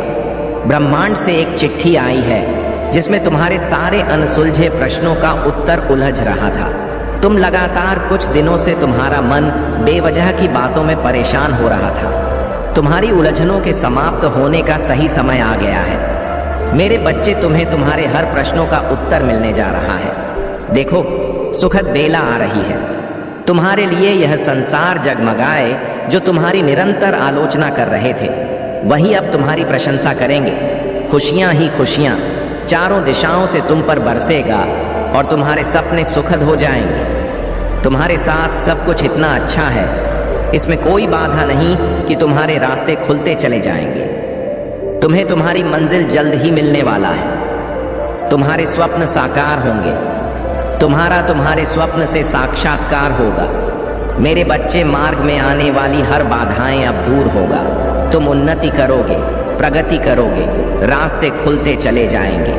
ब्रह्मांड से एक चिट्ठी आई है जिसमें तुम्हारे सारे अनसुलझे प्रश्नों का उत्तर उलझ रहा था। तुम लगातार कुछ दिनों से तुम्हारा मन बेवजह की बातों में परेशान हो रहा था। तुम्हारी उलझनों के समाप्त होने का सही समय आ गया है। मेरे बच्चे, तुम्हें तुम्हारे हर प्रश्नों का उत्तर मिलने जा रहा है। देखो, सुखद बेला आ रही है। तुम्हारे लिए यह संसार जगमगाए जो तुम्हारी निरंतर आलोचना कर रहे थे, वही अब तुम्हारी प्रशंसा करेंगे। खुशियां ही खुशियां चारों दिशाओं से तुम पर बरसेगा और तुम्हारे सपने सुखद हो जाएंगे। तुम्हारे साथ सब कुछ इतना अच्छा है, इसमें कोई बाधा नहीं कि तुम्हारे रास्ते खुलते चले जाएंगे। तुम्हें तुम्हारी मंजिल जल्द ही मिलने वाला है। तुम्हारे स्वप्न साकार होंगे। तुम्हारे स्वप्न से साक्षात्कार होगा। मेरे बच्चे, मार्ग में आने वाली हर बाधाएं अब दूर होगा। तुम उन्नति करोगे, प्रगति करोगे, रास्ते खुलते चले जाएंगे।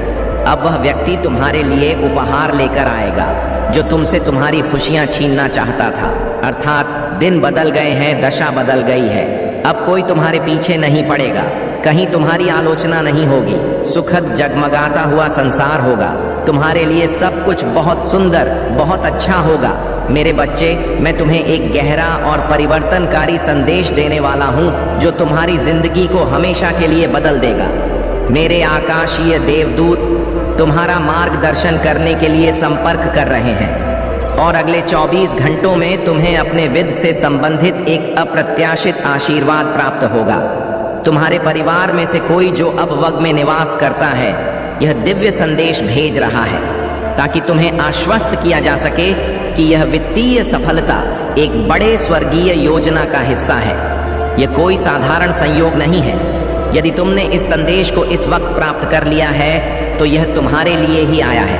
अब वह व्यक्ति तुम्हारे लिए उपहार लेकर आएगा जो तुमसे तुम्हारी खुशियां छीनना चाहता था। अर्थात दिन बदल गए हैं, दशा बदल गई है। अब कोई तुम्हारे पीछे नहीं पड़ेगा, कहीं तुम्हारी आलोचना नहीं होगी। सुखद जगमगाता हुआ संसार होगा। तुम्हारे लिए सब कुछ बहुत सुंदर, बहुत अच्छा होगा। मेरे बच्चे, मैं तुम्हें एक गहरा और परिवर्तनकारी संदेश देने वाला हूँ जो तुम्हारी जिंदगी को हमेशा के लिए बदल देगा। मेरे आकाशीय देवदूत तुम्हारा मार्गदर्शन करने के लिए संपर्क कर रहे हैं और अगले 24 घंटों में तुम्हें अपने विद से संबंधित एक अप्रत्याशित आशीर्वाद प्राप्त होगा। तुम्हारे परिवार में से कोई जो अब वग में निवास करता है, यह दिव्य संदेश भेज रहा है ताकि तुम्हें आश्वस्त किया जा सके कि यह वित्तीय सफलता एक बड़े स्वर्गीय योजना का हिस्सा है। यह कोई साधारण संयोग नहीं है। यदि तुमने इस संदेश को इस वक्त प्राप्त कर लिया है तो यह तुम्हारे लिए ही आया है,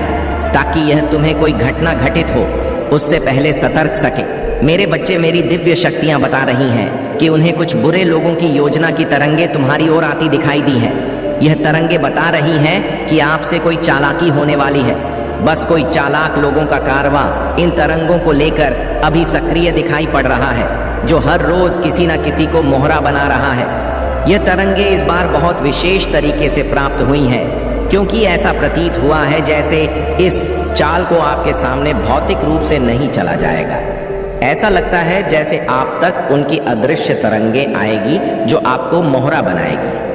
ताकि यह तुम्हें कोई घटना घटित हो उससे पहले सतर्क सके। मेरे बच्चे, मेरी दिव्य शक्तियां बता रही हैं कि उन्हें कुछ बुरे लोगों की योजना की तरंगे तुम्हारी ओर आती दिखाई दी है। यह तरंगे बता रही हैं कि आपसे कोई चालाकी होने वाली है। बस कोई चालाक लोगों का कारवां इन तरंगों को लेकर अभी सक्रिय दिखाई पड़ रहा है, जो हर रोज किसी न किसी को मोहरा बना रहा है। यह तरंगे इस बार बहुत विशेष तरीके से प्राप्त हुई हैं, क्योंकि ऐसा प्रतीत हुआ है जैसे इस चाल को आपके सामने भौतिक रूप से नहीं चला जाएगा। ऐसा लगता है जैसे आप तक उनकी अदृश्य तरंगे आएगी जो आपको मोहरा बनाएगी।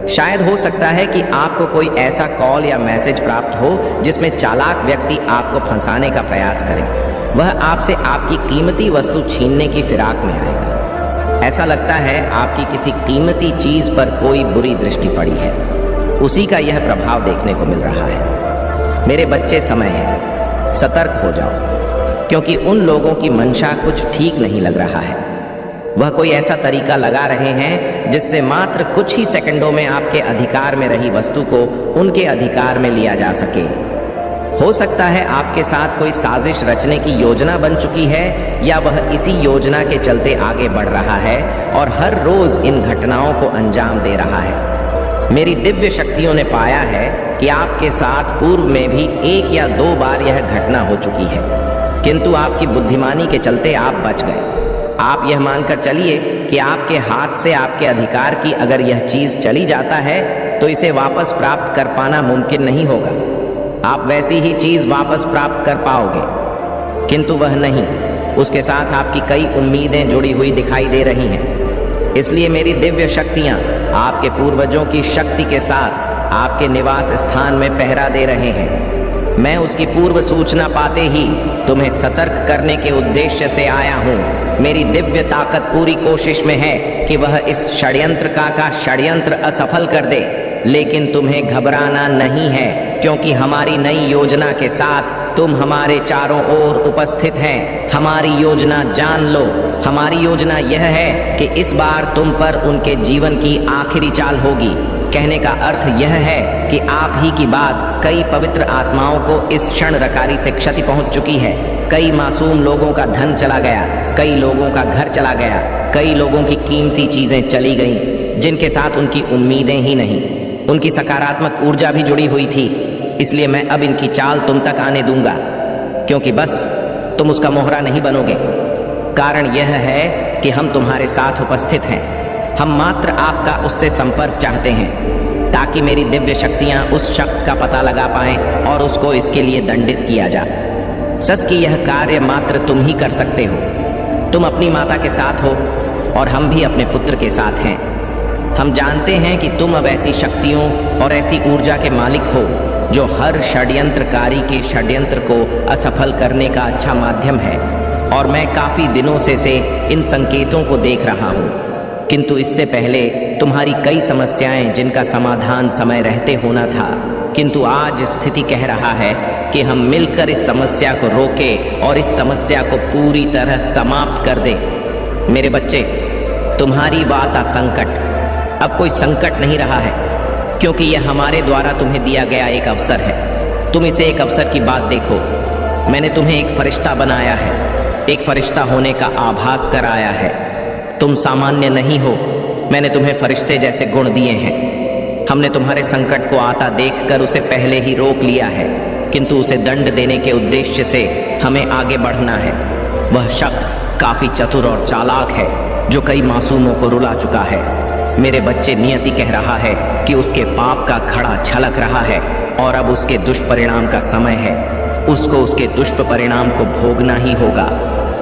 शायद हो सकता है कि आपको कोई ऐसा कॉल या मैसेज प्राप्त हो जिसमें चालाक व्यक्ति आपको फंसाने का प्रयास करे। वह आपसे आपकी कीमती वस्तु छीनने की फिराक में आएगा। ऐसा लगता है आपकी किसी कीमती चीज पर कोई बुरी दृष्टि पड़ी है, उसी का यह प्रभाव देखने को मिल रहा है। मेरे बच्चे, समय है, सतर्क हो जाओ, क्योंकि उन लोगों की मंशा कुछ ठीक नहीं लग रहा है। वह कोई ऐसा तरीका लगा रहे हैं जिससे मात्र कुछ ही सेकंडों में आपके अधिकार में रही वस्तु को उनके अधिकार में लिया जा सके। हो सकता है आपके साथ कोई साजिश रचने की योजना बन चुकी है, या वह इसी योजना के चलते आगे बढ़ रहा है और हर रोज इन घटनाओं को अंजाम दे रहा है। मेरी दिव्य शक्तियों ने पाया है कि आपके साथ पूर्व में भी 1 या 2 बार यह घटना हो चुकी है, किंतु आपकी बुद्धिमानी के चलते आप बच गए। आप यह मानकर चलिए कि आपके हाथ से आपके अधिकार की अगर यह चीज चली जाता है तो इसे वापस प्राप्त कर पाना मुमकिन नहीं होगा। आप वैसी ही चीज वापस प्राप्त कर पाओगे, किंतु वह नहीं। उसके साथ आपकी कई उम्मीदें जुड़ी हुई दिखाई दे रही हैं। इसलिए मेरी दिव्य शक्तियां आपके पूर्वजों की शक्ति के साथ आपके निवास स्थान में पहरा दे रहे हैं। मैं उसकी पूर्व सूचना पाते ही तुम्हें सतर्क करने के उद्देश्य से आया हूँ। मेरी दिव्य ताकत पूरी कोशिश में है कि वह इस षड्यंत्रका का षड्यंत्र असफल कर दे, लेकिन तुम्हें घबराना नहीं है, क्योंकि हमारी नई योजना के साथ तुम हमारे चारों ओर उपस्थित हैं। हमारी योजना जान लो। हमारी योजना यह है कि इस बार तुम पर उनके जीवन की आखिरी चाल होगी। कहने का अर्थ यह है कि आप ही की बात कई पवित्र आत्माओं को इस क्षण रकारी से क्षति पहुंच चुकी है। कई मासूम लोगों का धन चला गया, कई लोगों का घर चला गया, कई लोगों की कीमती चीजें चली गईं, जिनके साथ उनकी उम्मीदें ही नहीं, उनकी सकारात्मक ऊर्जा भी जुड़ी हुई थी। इसलिए मैं अब इनकी चाल तुम तक आने दूंगा, क्योंकि बस तुम उसका मोहरा नहीं बनोगे। कारण यह है कि हम तुम्हारे साथ उपस्थित हैं। हम मात्र आपका उससे संपर्क चाहते हैं, ताकि मेरी दिव्य शक्तियां उस शख्स का पता लगा पाएं और उसको इसके लिए दंडित किया जाए। सच की यह कार्य मात्र तुम ही कर सकते हो। तुम अपनी माता के साथ हो और हम भी अपने पुत्र के साथ हैं। हम जानते हैं कि तुम अब ऐसी शक्तियों और ऐसी ऊर्जा के मालिक हो जो हर षड्यंत्रकारी के षड्यंत्र को असफल करने का अच्छा माध्यम है। और मैं काफी दिनों से इन संकेतों को देख रहा हूँ, किंतु इससे पहले तुम्हारी कई समस्याएं जिनका समाधान समय रहते होना था, किंतु आज स्थिति कह रहा है कि हम मिलकर इस समस्या को रोकें और इस समस्या को पूरी तरह समाप्त कर दें। मेरे बच्चे, तुम्हारी वाता संकट अब कोई संकट नहीं रहा है, क्योंकि यह हमारे द्वारा तुम्हें दिया गया एक अवसर है। तुम इसे एक अवसर की बात देखो। मैंने तुम्हें एक फरिश्ता बनाया है, एक फरिश्ता होने का आभास कराया है। तुम सामान्य नहीं हो। मैंने तुम्हें फरिश्ते जैसे गुण दिए हैं। हमने तुम्हारे संकट को आता देखकर उसे पहले ही रोक लिया है, किंतु उसे दंड देने के उद्देश्य से हमें आगे बढ़ना है। वह शख्स काफी चतुर और चालाक है जो कई मासूमों को रुला चुका है। मेरे बच्चे, नियति कह रहा है कि उसके पाप का घड़ा छलक रहा है और अब उसके दुष्परिणाम का समय है। उसको उसके दुष्परिणाम को भोगना ही होगा।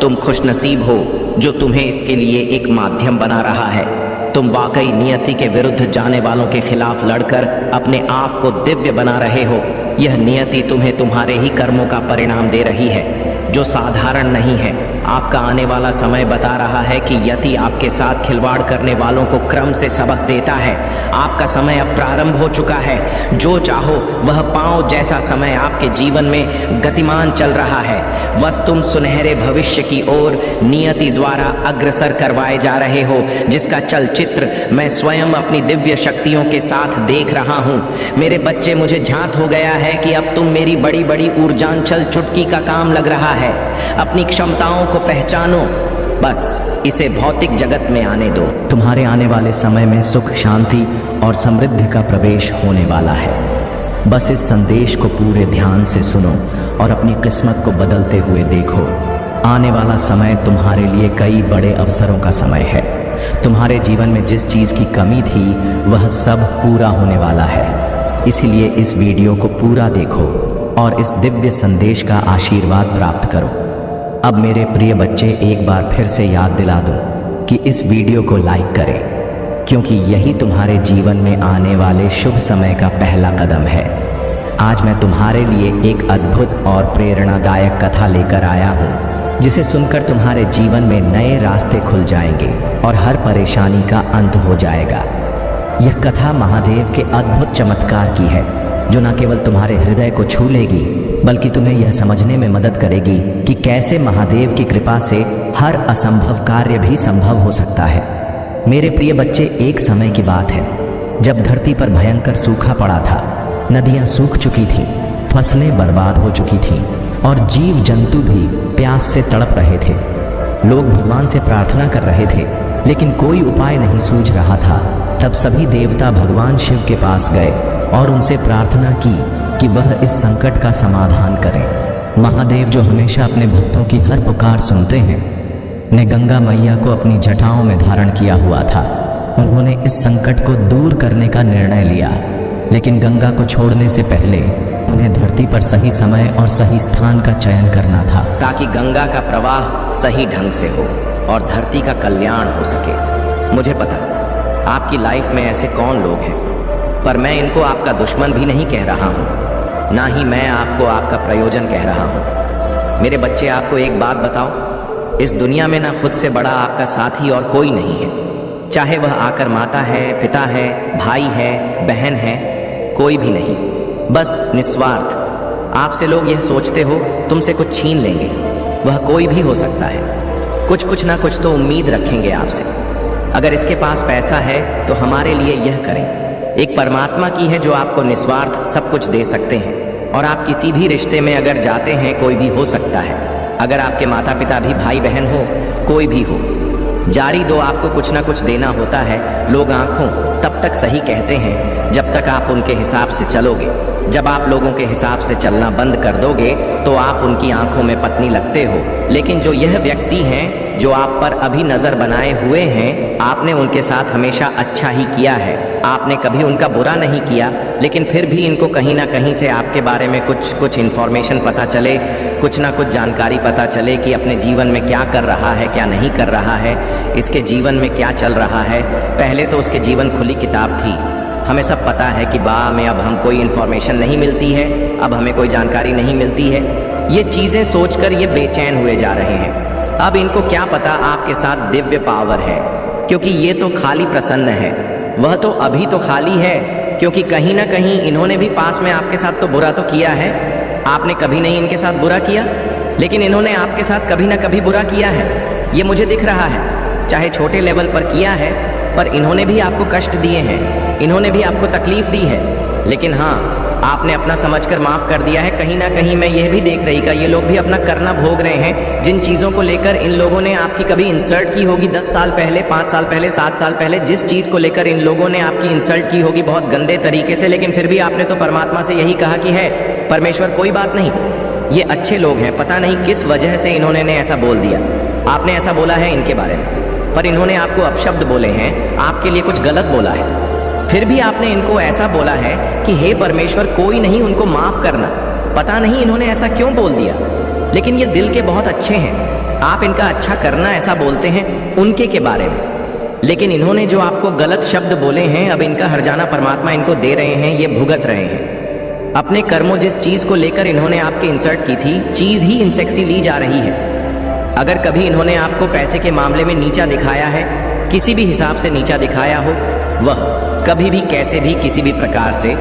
तुम खुशनसीब हो जो तुम्हें इसके लिए एक माध्यम बना रहा है। तुम वाकई नियति के विरुद्ध जाने वालों के खिलाफ लड़कर अपने आप को दिव्य बना रहे हो। यह नियति तुम्हें तुम्हारे ही कर्मों का परिणाम दे रही है, जो साधारण नहीं है। आपका आने वाला समय बता रहा है कि यति आपके साथ खिलवाड़ करने वालों को क्रम से सबक देता है। आपका समय अब प्रारंभ हो चुका है। जो चाहो वह पाओ जैसा समय आपके जीवन में गतिमान चल रहा है। बस तुम सुनहरे भविष्य की ओर नियति द्वारा अग्रसर करवाए जा रहे हो, जिसका चलचित्र मैं स्वयं अपनी दिव्य शक्तियों के साथ देख रहा हूँ। मेरे बच्चे, मुझे झांत हो गया है कि अब तुम मेरी बड़ी बड़ी ऊर्जांचल चुटकी का काम लग रहा है। अपनी क्षमताओं को पहचानो, बस इसे भौतिक जगत में आने दो। तुम्हारे आने वाले समय में सुख, शांति और समृद्धि का प्रवेश होने वाला है। बस इस संदेश को पूरे ध्यान से सुनो और अपनी किस्मत को बदलते हुए देखो। आने वाला समय तुम्हारे लिए कई बड़े अवसरों का समय है। तुम्हारे जीवन में जिस चीज़ की कमी थी वह सब पूरा होने वाला है। इसीलिए इस वीडियो को पूरा देखो और इस दिव्य संदेश का आशीर्वाद प्राप्त करो। अब मेरे प्रिय बच्चे, एक बार फिर से याद दिला दूं कि इस वीडियो को लाइक करें, क्योंकि यही तुम्हारे जीवन में आने वाले शुभ समय का पहला कदम है। आज मैं तुम्हारे लिए एक अद्भुत और प्रेरणादायक कथा लेकर आया हूँ, जिसे सुनकर तुम्हारे जीवन में नए रास्ते खुल जाएंगे और हर परेशानी का अंत हो जाएगा। यह कथा महादेव के अद्भुत चमत्कार की है, जो न केवल तुम्हारे हृदय को छू लेगी, बल्कि तुम्हें यह समझने में मदद करेगी कि कैसे महादेव की कृपा से हर असंभव कार्य भी संभव हो सकता है। मेरे प्रिय बच्चे, एक समय की बात है जब धरती पर भयंकर सूखा पड़ा था। नदियां सूख चुकी थीं, फसलें बर्बाद हो चुकी थीं और जीव जंतु भी प्यास से तड़प रहे थे। लोग भगवान से प्रार्थना कर रहे थे, लेकिन कोई उपाय नहीं सूझ रहा था। तब सभी देवता भगवान शिव के पास गए और उनसे प्रार्थना की कि वह इस संकट का समाधान करें। महादेव, जो हमेशा अपने भक्तों की हर पुकार सुनते हैं, ने गंगा मैया को अपनी जटाओं में धारण किया हुआ था। उन्होंने इस संकट को दूर करने का निर्णय लिया, लेकिन गंगा को छोड़ने से पहले उन्हें धरती पर सही समय और सही स्थान का चयन करना था, ताकि गंगा का प्रवाह सही ढंग से हो और धरती का कल्याण हो सके। मुझे पता आपकी लाइफ में ऐसे कौन लोग हैं, पर मैं इनको आपका दुश्मन भी नहीं कह रहा हूँ, ना ही मैं आपको आपका प्रयोजन कह रहा हूँ। मेरे बच्चे, आपको एक बात बताओ, इस दुनिया में ना खुद से बड़ा आपका साथी और कोई नहीं है। चाहे वह आकर माता है, पिता है, भाई है, बहन है, कोई भी नहीं। बस निस्वार्थ आपसे लोग यह सोचते हो तुमसे कुछ छीन लेंगे। वह कोई भी हो सकता है। कुछ ना कुछ तो उम्मीद रखेंगे आपसे। अगर इसके पास पैसा है तो हमारे लिए यह करें। एक परमात्मा की है जो आपको निस्वार्थ सब कुछ दे सकते हैं। और आप किसी भी रिश्ते में अगर जाते हैं, कोई भी हो सकता है। अगर आपके माता पिता भी भाई बहन हो, कोई भी हो, जारी दो आपको कुछ ना कुछ देना होता है। लोग आंखों तब तक सही कहते हैं जब तक आप उनके हिसाब से चलोगे। जब आप लोगों के हिसाब से चलना बंद कर दोगे तो आप उनकी आंखों में पत्नी लगते हो। लेकिन जो यह व्यक्ति हैं जो आप पर अभी नजर बनाए हुए हैं, आपने उनके साथ हमेशा अच्छा ही किया है। आपने कभी उनका बुरा नहीं किया, लेकिन फिर भी इनको कहीं ना कहीं से आपके बारे में कुछ इन्फॉर्मेशन पता चले, कुछ ना कुछ जानकारी पता चले कि अपने जीवन में क्या कर रहा है, क्या नहीं कर रहा है, इसके जीवन में क्या चल रहा है। पहले तो उसके जीवन खुली किताब थी। हमें सब पता है कि में अब हम कोई इन्फॉर्मेशन नहीं मिलती है, अब हमें कोई जानकारी नहीं मिलती है। ये चीज़ें सोचकर ये बेचैन हुए जा रहे हैं। अब इनको क्या पता आपके साथ दिव्य पावर है, क्योंकि ये तो खाली प्रसन्न है। वह तो अभी तो खाली है, क्योंकि कहीं ना कहीं इन्होंने भी पास में आपके साथ तो बुरा तो किया है। आपने कभी नहीं इनके साथ बुरा किया, लेकिन इन्होंने आपके साथ कभी ना कभी बुरा किया है। ये मुझे दिख रहा है। चाहे छोटे लेवल पर किया है, पर इन्होंने भी आपको कष्ट दिए हैं, इन्होंने भी आपको तकलीफ दी है। लेकिन हाँ, आपने अपना समझकर माफ़ कर दिया है। कहीं ना कहीं मैं यह भी देख रही कि ये लोग भी अपना करना भोग रहे हैं। जिन चीज़ों को लेकर इन लोगों ने आपकी कभी इंसल्ट की होगी, 10 साल पहले, 5 साल पहले, 7 साल पहले, जिस चीज़ को लेकर इन लोगों ने आपकी इंसल्ट की होगी बहुत गंदे तरीके से, लेकिन फिर भी आपने तो परमात्मा से यही कहा कि है परमेश्वर कोई बात नहीं, ये अच्छे लोग हैं। पता नहीं किस वजह से इन्होंने ऐसा बोल दिया। आपने ऐसा बोला है इनके बारे में, पर इन्होंने आपको अपशब्द बोले हैं, आपके लिए कुछ गलत बोला है। फिर भी आपने इनको ऐसा बोला है कि हे परमेश्वर कोई नहीं, उनको माफ़ करना। पता नहीं इन्होंने ऐसा क्यों बोल दिया, लेकिन ये दिल के बहुत अच्छे हैं। आप इनका अच्छा करना ऐसा बोलते हैं उनके के बारे में, लेकिन इन्होंने जो आपको गलत शब्द बोले हैं, अब इनका हर्जाना परमात्मा इनको दे रहे हैं, ये भुगत रहे हैं। अपने कर्मों जिस चीज़ को लेकर इन्होंने आपकी इंसल्ट की थी, चीज़ ही इनसेक्सी ली जा रही है। अगर कभी इन्होंने आपको पैसे के मामले में नीचा दिखाया है, किसी भी हिसाब से नीचा दिखाया हो, वह कभी भी कैसे भी किसी भी प्रकार से,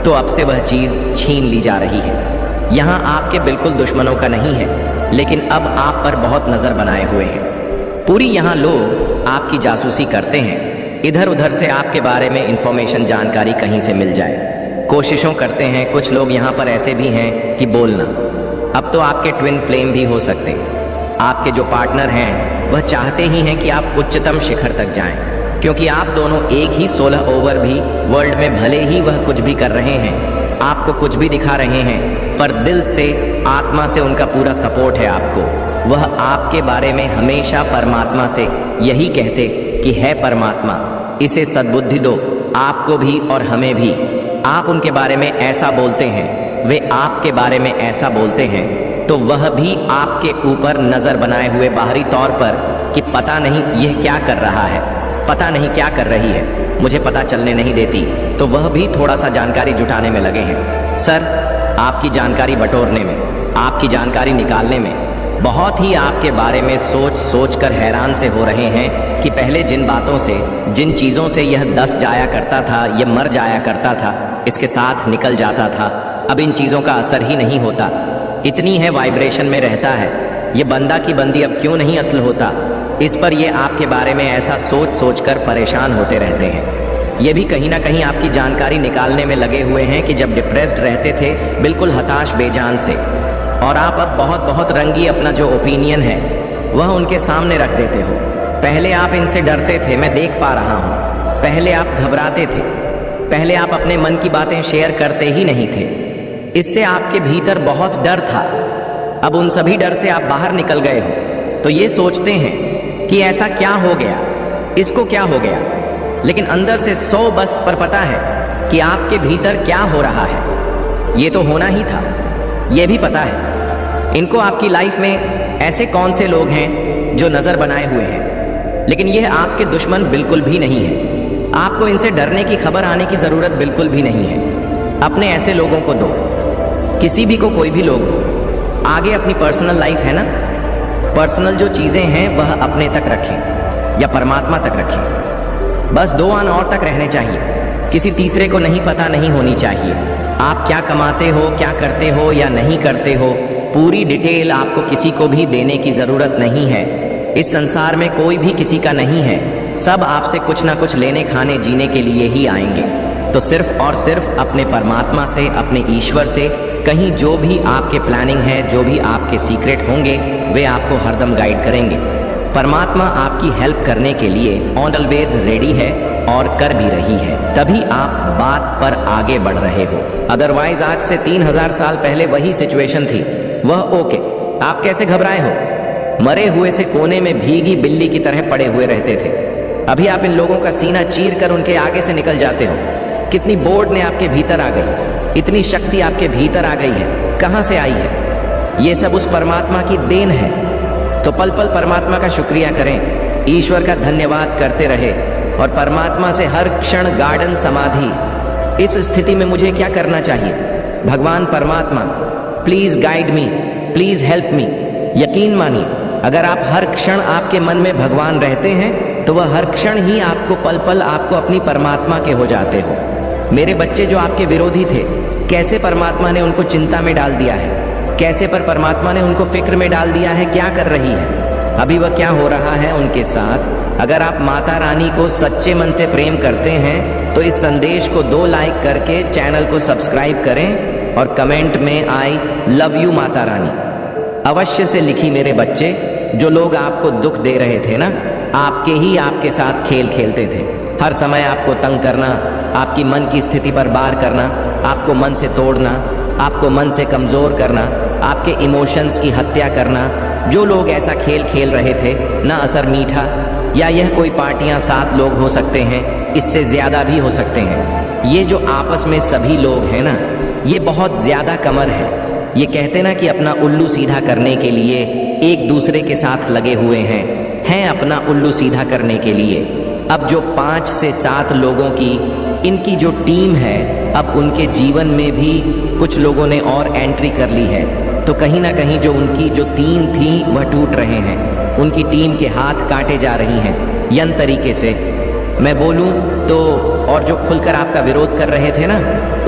तो अब से वह चीज छीन ली जा रही है। यहाँ आपके बिल्कुल दुश्मनों का नहीं है, लेकिन अब आप पर बहुत नजर बनाए हुए हैं। पूरी यहाँ लोग आपकी जासूसी करते हैं, इधर उधर से आपके बारे में इंफॉर्मेशन जानकारी कहीं से मिल जाए, कोशिशों करते हैं। कुछ लोग यहाँ पर ऐसे भी हैं कि बोलना, अब तो आपके ट्विन फ्लेम भी हो सकते। आपके जो पार्टनर हैं वह चाहते ही हैं कि आप उच्चतम शिखर तक जाएं, क्योंकि आप दोनों एक ही 16 ओवर भी वर्ल्ड में भले ही वह कुछ भी कर रहे हैं, आपको कुछ भी दिखा रहे हैं, पर दिल से, आत्मा से उनका पूरा सपोर्ट है आपको। वह आपके बारे में हमेशा परमात्मा से यही कहते कि है परमात्मा, इसे सद्बुद्धि दो, आपको भी और हमें भी। आप उनके बारे में ऐसा बोलते हैं, वे आपके बारे में ऐसा बोलते हैं, तो वह भी आपके ऊपर नजर बनाए हुए बाहरी तौर पर कि पता नहीं यह क्या कर रहा है, पता नहीं क्या कर रही है, मुझे पता चलने नहीं देती, तो वह भी थोड़ा सा जानकारी जुटाने में लगे हैं। सर, आपकी जानकारी बटोरने में, आपकी जानकारी निकालने में, बहुत ही आपके बारे में सोच सोच कर हैरान से हो रहे हैं कि पहले जिन बातों से, जिन चीज़ों से यह दस जाया करता था, यह मर जाया करता था, इसके साथ निकल जाता था, अब इन चीज़ों का असर ही नहीं होता। इतनी है वाइब्रेशन में रहता है, ये बंदा की बंदी अब क्यों नहीं असल होता, इस पर ये आपके बारे में ऐसा सोच सोच कर परेशान होते रहते हैं। ये भी कहीं ना कहीं आपकी जानकारी निकालने में लगे हुए हैं कि जब डिप्रेस्ड रहते थे, बिल्कुल हताश बेजान से, और आप अब बहुत बहुत रंगी अपना जो ओपिनियन है वह उनके सामने रख देते हो। पहले आप इनसे डरते थे, मैं देख पा रहा हूँ। पहले आप घबराते थे, पहले आप अपने मन की बातें शेयर करते ही नहीं थे। इससे आपके भीतर बहुत डर था। अब उन सभी डर से आप बाहर निकल गए हो, तो ये सोचते हैं कि ऐसा क्या हो गया, इसको क्या हो गया, लेकिन अंदर से 100 बस पर पता है कि आपके भीतर क्या हो रहा है। ये तो होना ही था, ये भी पता है। इनको आपकी लाइफ में ऐसे कौन से लोग हैं जो नजर बनाए हुए हैं, लेकिन यह आपके दुश्मन बिल्कुल भी नहीं है। आपको इनसे डरने की खबर आने की जरूरत बिल्कुल भी नहीं है। अपने ऐसे लोगों को दो, किसी भी को, कोई भी लोग हो, आगे अपनी पर्सनल लाइफ है ना, पर्सनल जो चीजें हैं वह अपने तक रखें या परमात्मा तक रखें। बस 2 आन और तक रहने चाहिए, किसी तीसरे को नहीं पता नहीं होनी चाहिए। आप क्या कमाते हो, क्या करते हो या नहीं करते हो, पूरी डिटेल आपको किसी को भी देने की जरूरत नहीं है। इस संसार में कोई भी किसी का नहीं है, सब आपसे कुछ ना कुछ लेने खाने जीने के लिए ही आएंगे। तो सिर्फ और सिर्फ अपने परमात्मा से, अपने ईश्वर से, कहीं जो भी आपके प्लानिंग है, जो भी आपके सीक्रेट होंगे, वे आपको हरदम गाइड करेंगे। परमात्मा आपकी हेल्प करने के लिए ऑलवेज रेडी है और कर भी रही है, तभी आप बात पर आगे बढ़ रहे हो। अदरवाइज आज से 3000 साल पहले वही सिचुएशन थी, वह ओके। आप कैसे घबराए हो, मरे हुए से कोने में भीगी बिल्ली की तरह पड़े हुए रहते थे। अभी आप इन लोगों का सीना चीर कर उनके आगे से निकल जाते हो। कितनी बोर्ड ने आपके भीतर आ गई, इतनी शक्ति आपके भीतर आ गई है, कहाँ से आई है? ये सब उस परमात्मा की देन है। तो पल पल परमात्मा का शुक्रिया करें, ईश्वर का धन्यवाद करते रहे और परमात्मा से हर क्षण गार्डन समाधि। इस स्थिति में मुझे क्या करना चाहिए? भगवान परमात्मा please guide me, please help me. यकीन मानिए, अगर आप हर क्षण आपके मन में भगवान रहते हैं तो वह हर क्षण ही आपको पल पल आपको अपनी परमात्मा के हो जाते हो। मेरे बच्चे जो आपके विरोधी थे, कैसे परमात्मा ने उनको चिंता में डाल दिया है, कैसे पर परमात्मा ने उनको फिक्र में डाल दिया है, क्या कर रही है, अभी वह क्या हो रहा है उनके साथ। अगर आप माता रानी को सच्चे मन से प्रेम करते हैं तो इस संदेश को 2 लाइक करके चैनल को सब्सक्राइब करें और कमेंट में I love you Mata Rani अवश्य से लिखी। मेरे बच्चे, जो लोग आपको दुख दे रहे थे ना, आपके साथ खेल खेलते थे, हर समय आपको तंग करना, आपकी मन की स्थिति पर वार करना, आपको मन से तोड़ना, आपको मन से कमज़ोर करना, आपके इमोशंस की हत्या करना, जो लोग ऐसा खेल खेल रहे थे ना, असर मीठा, या यह कोई पार्टियां 7 लोग हो सकते हैं, इससे ज़्यादा भी हो सकते हैं। ये जो आपस में सभी लोग हैं ना, ये बहुत ज़्यादा कमर है। ये कहते ना कि अपना उल्लू सीधा करने के लिए एक दूसरे के साथ लगे हुए हैं अपना उल्लू सीधा करने के लिए। अब जो 5 से 7 लोगों की इनकी जो टीम है, अब उनके जीवन में भी कुछ लोगों ने और एंट्री कर ली है। तो कहीं ना कहीं जो उनकी जो टीम थी वह टूट रहे हैं, उनकी टीम के हाथ काटे जा रही हैं यन तरीके से। मैं बोलूं तो और जो खुलकर आपका विरोध कर रहे थे ना,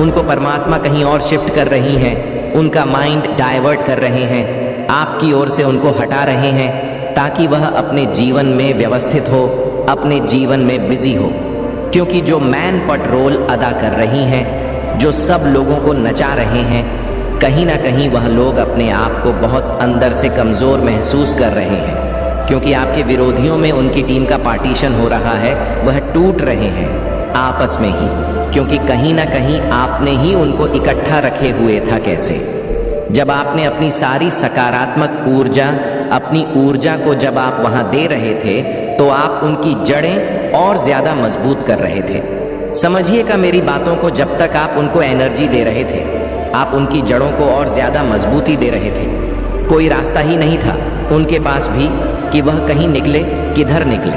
उनको परमात्मा कहीं और शिफ्ट कर रही हैं, उनका माइंड डाइवर्ट कर रहे हैं, आपकी ओर से उनको हटा रहे हैं ताकि वह अपने जीवन में व्यवस्थित हो, अपने जीवन में बिजी हो। क्योंकि जो मैन पट रोल अदा कर रही हैं, जो सब लोगों को नचा रहे हैं, कहीं ना कहीं वह लोग अपने आप को बहुत अंदर से कमज़ोर महसूस कर रहे हैं। क्योंकि आपके विरोधियों में उनकी टीम का पार्टीशन हो रहा है, वह टूट रहे हैं आपस में ही, क्योंकि कहीं ना कहीं आपने ही उनको इकट्ठा रखे हुए था। कैसे? जब आपने अपनी सारी सकारात्मक ऊर्जा, अपनी ऊर्जा को जब आप वहाँ दे रहे थे, तो आप उनकी जड़ें और ज़्यादा मजबूत कर रहे थे। समझिएगा मेरी बातों को, जब तक आप उनको एनर्जी दे रहे थे, आप उनकी जड़ों को और ज़्यादा मजबूती दे रहे थे। कोई रास्ता ही नहीं था उनके पास भी कि वह कहीं निकले, किधर निकले।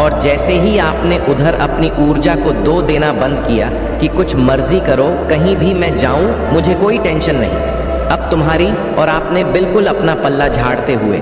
और जैसे ही आपने उधर अपनी ऊर्जा को दो देना बंद किया कि कुछ मर्जी करो, कहीं भी मैं जाऊं, मुझे कोई टेंशन नहीं, अब तुम्हारी, और आपने बिल्कुल अपना पल्ला झाड़ते हुए,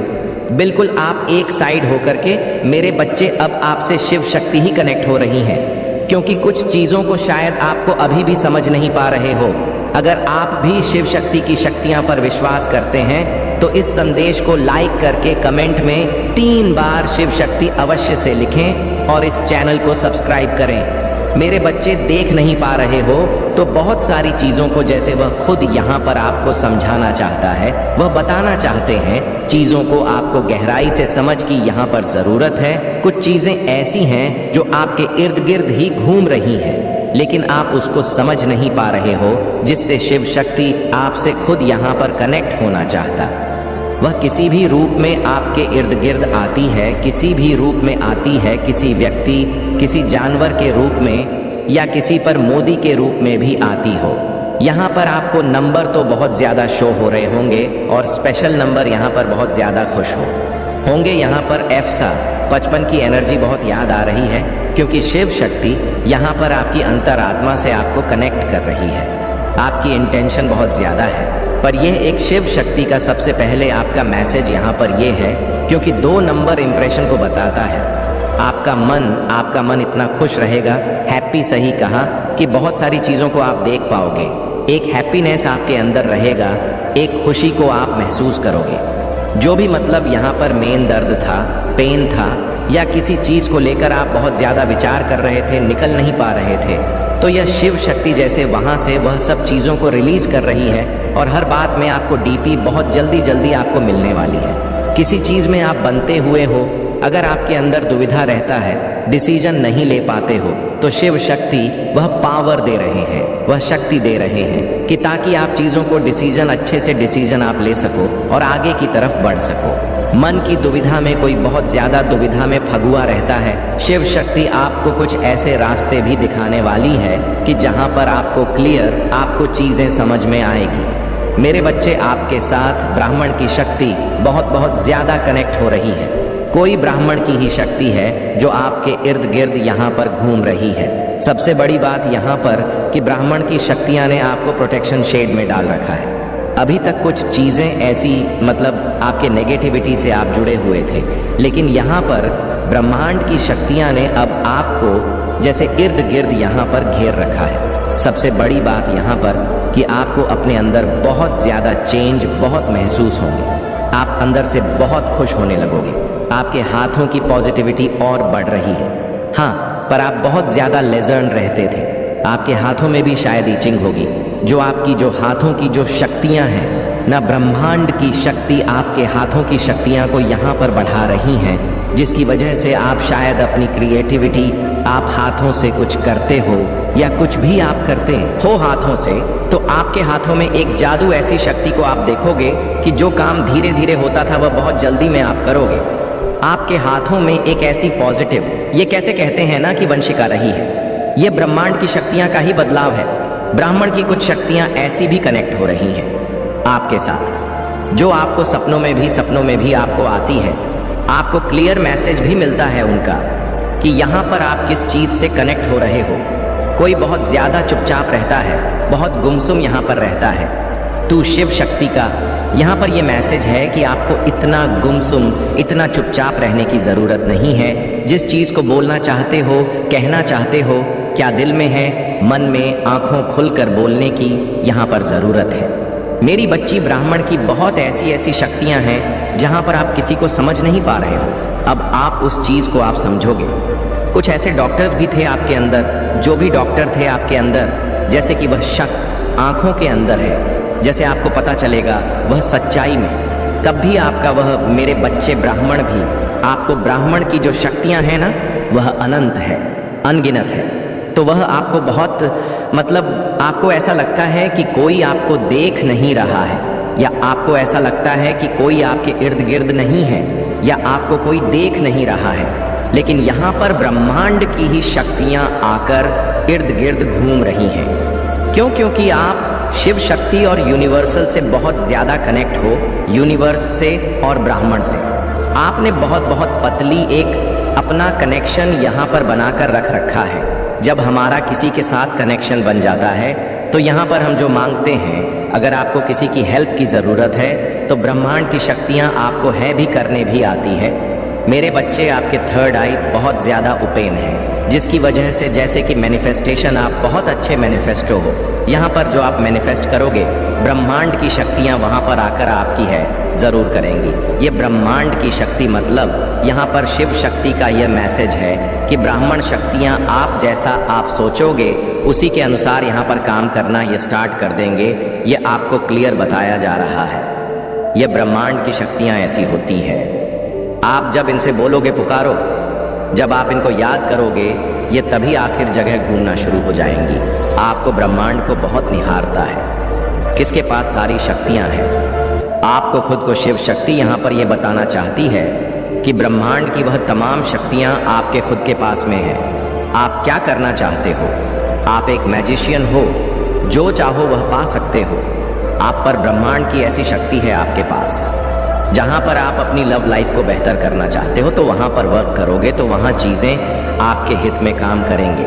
बिल्कुल आप एक साइड होकर के, मेरे बच्चे अब आपसे शिव शक्ति ही कनेक्ट हो रही हैं। क्योंकि कुछ चीज़ों को शायद आपको अभी भी समझ नहीं पा रहे हो। अगर आप भी शिव शक्ति की शक्तियां पर विश्वास करते हैं तो इस संदेश को लाइक करके कमेंट में 3 बार शिव शक्ति अवश्य से लिखें और इस चैनल को सब्सक्राइब करें। मेरे बच्चे देख नहीं पा रहे हो तो बहुत सारी चीज़ों को जैसे वह खुद यहाँ पर आपको समझाना चाहता है, वह बताना चाहते हैं, चीज़ों को आपको गहराई से समझ की यहाँ पर ज़रूरत है। कुछ चीज़ें ऐसी हैं जो आपके इर्द गिर्द ही घूम रही हैं, लेकिन आप उसको समझ नहीं पा रहे हो, जिससे शिव शक्ति आपसे खुद यहाँ पर कनेक्ट होना चाहता। वह किसी भी रूप में आपके इर्द गिर्द आती है, किसी भी रूप में आती है, किसी व्यक्ति, किसी जानवर के रूप में, या किसी पर मोदी के रूप में भी आती हो। यहाँ पर आपको नंबर तो बहुत ज़्यादा शो हो रहे होंगे और स्पेशल नंबर यहाँ पर बहुत ज़्यादा खुश होंगे। यहाँ पर F-सा 55 की एनर्जी बहुत याद आ रही है, क्योंकि शिव शक्ति यहाँ पर आपकी अंतरात्मा से आपको कनेक्ट कर रही है। आपकी इंटेंशन बहुत ज़्यादा है, पर यह एक शिव शक्ति का सबसे पहले आपका मैसेज यहाँ पर यह है, क्योंकि 2 नंबर इंप्रेशन को बताता है। आपका मन इतना खुश रहेगा, हैप्पी सही कहा, कि बहुत सारी चीज़ों को आप देख पाओगे। एक हैप्पीनेस आपके अंदर रहेगा, एक खुशी को आप महसूस करोगे। जो भी मतलब यहाँ पर मेन दर्द था, पेन था, या किसी चीज़ को लेकर आप बहुत ज़्यादा विचार कर रहे थे, निकल नहीं पा रहे थे, तो यह शिव शक्ति जैसे वहाँ से वह सब चीज़ों को रिलीज कर रही है और हर बात में आपको डीपी बहुत जल्दी आपको मिलने वाली है। किसी चीज़ में आप बनते हुए हो, अगर आपके अंदर दुविधा रहता है, डिसीजन नहीं ले पाते हो, तो शिव शक्ति वह पावर दे रहे हैं, वह शक्ति दे रहे हैं कि ताकि आप चीज़ों को डिसीजन, अच्छे से डिसीजन आप ले सको और आगे की तरफ बढ़ सको। मन की दुविधा में कोई बहुत ज़्यादा दुविधा में फगुआ रहता है, शिव शक्ति आपको कुछ ऐसे रास्ते भी दिखाने वाली है कि जहाँ पर आपको क्लियर, आपको चीज़ें समझ में आएगी। मेरे बच्चे, आपके साथ ब्राह्मण की शक्ति बहुत ज़्यादा कनेक्ट हो रही है। कोई ब्राह्मण की ही शक्ति है जो आपके इर्द गिर्द यहाँ पर घूम रही है। सबसे बड़ी बात यहाँ पर कि ब्राह्मण की शक्तियाँ ने आपको प्रोटेक्शन शेड में डाल रखा है। अभी तक कुछ चीज़ें ऐसी, मतलब आपके नेगेटिविटी से आप जुड़े हुए थे, लेकिन यहाँ पर ब्रह्मांड की शक्तियाँ ने अब आपको जैसे इर्द गिर्द यहाँ पर घेर रखा है। सबसे बड़ी बात यहाँ पर कि आपको अपने अंदर बहुत ज़्यादा चेंज बहुत महसूस होंगे। आप अंदर से बहुत खुश होने लगोगे। आपके हाथों की पॉजिटिविटी और बढ़ रही है। हाँ, पर आप बहुत ज़्यादा लेजर्न रहते थे, आपके हाथों में भी शायद ईचिंग होगी। जो आपकी जो हाथों की जो शक्तियाँ हैं ना, ब्रह्मांड की शक्ति आपके हाथों की शक्तियाँ को यहाँ पर बढ़ा रही हैं, जिसकी वजह से आप शायद अपनी क्रिएटिविटी, आप हाथों से कुछ करते हो या कुछ भी आप करते हो हाथों से, तो आपके हाथों में एक जादू, ऐसी शक्ति को आप देखोगे कि जो काम धीरे धीरे होता था वह बहुत जल्दी में आप करोगे। आपके हाथों में एक ऐसी पॉजिटिव, ये कैसे कहते हैं ना कि वंशिका रही है, ये ब्रह्मांड की शक्तियाँ का ही बदलाव है। ब्राह्मण की कुछ शक्तियाँ ऐसी भी कनेक्ट हो रही हैं आपके साथ, जो आपको सपनों में भी आपको आती है। आपको क्लियर मैसेज भी मिलता है उनका कि यहाँ पर आप किस चीज़ से कनेक्ट हो रहे हो। कोई बहुत ज़्यादा चुपचाप रहता है, बहुत गुमसुम यहाँ पर रहता है। तू शिव शक्ति का यहाँ पर ये मैसेज है कि आपको इतना गुमसुम, इतना चुपचाप रहने की ज़रूरत नहीं है। जिस चीज़ को बोलना चाहते हो, कहना चाहते हो, क्या दिल में है, मन में, आंखों खुलकर बोलने की यहाँ पर ज़रूरत है। मेरी बच्ची, ब्राह्मण की बहुत ऐसी ऐसी शक्तियाँ हैं जहाँ पर आप किसी को समझ नहीं पा रहे हो। अब आप उस चीज़ को आप समझोगे। कुछ ऐसे डॉक्टर्स भी थे आपके अंदर, जो भी डॉक्टर थे आपके अंदर, जैसे कि वह शक आँखों के अंदर है, जैसे आपको पता चलेगा वह सच्चाई में, तब भी आपका वह मेरे बच्चे ब्राह्मण भी, आपको ब्राह्मण की जो शक्तियां हैं ना, वह अनंत है, अनगिनत है। तो वह आपको बहुत, मतलब आपको ऐसा लगता है कि कोई आपको देख नहीं रहा है, या आपको ऐसा लगता है कि कोई आपके इर्द गिर्द नहीं है, या आपको कोई देख नहीं रहा है। लेकिन यहाँ पर ब्रह्मांड की ही शक्तियाँ आकर इर्द गिर्द घूम रही हैं। क्यों? क्योंकि आप शिव शक्ति और यूनिवर्सल से बहुत ज़्यादा कनेक्ट हो, यूनिवर्स से और ब्राह्मण से। आपने बहुत बहुत पतली एक अपना कनेक्शन यहाँ पर बनाकर रख रखा है। जब हमारा किसी के साथ कनेक्शन बन जाता है तो यहाँ पर हम जो मांगते हैं, अगर आपको किसी की हेल्प की ज़रूरत है तो ब्रह्मांड की शक्तियाँ आपको है भी करने भी आती है। मेरे बच्चे, आपके थर्ड आई बहुत ज़्यादा ओपन है, जिसकी वजह से जैसे कि मैनिफेस्टेशन, आप बहुत अच्छे मैनिफेस्टो हो। यहाँ पर जो आप मैनिफेस्ट करोगे, ब्रह्मांड की शक्तियाँ वहाँ पर आकर आपकी है ज़रूर करेंगी। ये ब्रह्मांड की शक्ति, मतलब यहाँ पर शिव शक्ति का यह मैसेज है कि ब्राह्मण शक्तियाँ आप जैसा आप सोचोगे उसी के अनुसार यहाँ पर काम करना ये स्टार्ट कर देंगे। ये आपको क्लियर बताया जा रहा है। ये ब्रह्मांड की शक्तियाँ ऐसी होती हैं। आप जब इनसे बोलोगे, पुकारो, जब आप इनको याद करोगे, ये तभी आखिर जगह घूमना शुरू हो जाएंगी। आपको ब्रह्मांड को बहुत निहारता है, किसके पास सारी शक्तियां हैं। आपको खुद को शिव शक्ति यहाँ पर यह बताना चाहती है कि ब्रह्मांड की वह तमाम शक्तियां आपके खुद के पास में है। आप क्या करना चाहते हो? आप एक मैजिशियन हो, जो चाहो वह पा सकते हो। आप पर ब्रह्मांड की ऐसी शक्ति है आपके पास। जहाँ पर आप अपनी लव लाइफ को बेहतर करना चाहते हो तो वहाँ पर वर्क करोगे तो वहाँ चीज़ें आपके हित में काम करेंगे,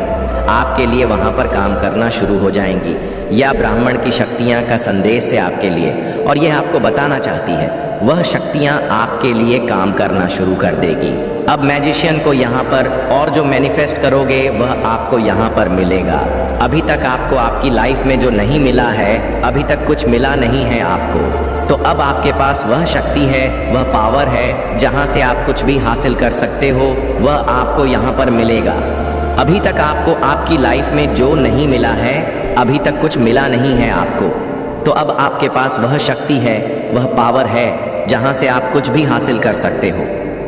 आपके लिए वहाँ पर काम करना शुरू हो जाएंगी। या ब्राह्मण की शक्तियाँ का संदेश है आपके लिए, और यह आपको बताना चाहती है वह शक्तियाँ आपके लिए काम करना शुरू कर देगी। अब मैजिशियन को यहाँ पर, और जो मैनिफेस्ट करोगे वह आपको यहाँ पर मिलेगा। अभी तक आपको आपकी लाइफ में जो नहीं मिला है, अभी तक कुछ मिला नहीं है आपको, तो अब आपके पास वह शक्ति है, वह पावर है, जहाँ से आप कुछ भी हासिल कर सकते हो, वह आपको यहाँ पर मिलेगा। अभी तक आपको आपकी लाइफ में जो नहीं मिला है, अभी तक कुछ मिला नहीं है आपको, तो अब आपके पास वह शक्ति है, वह पावर है, जहाँ से आप कुछ भी हासिल कर सकते हो।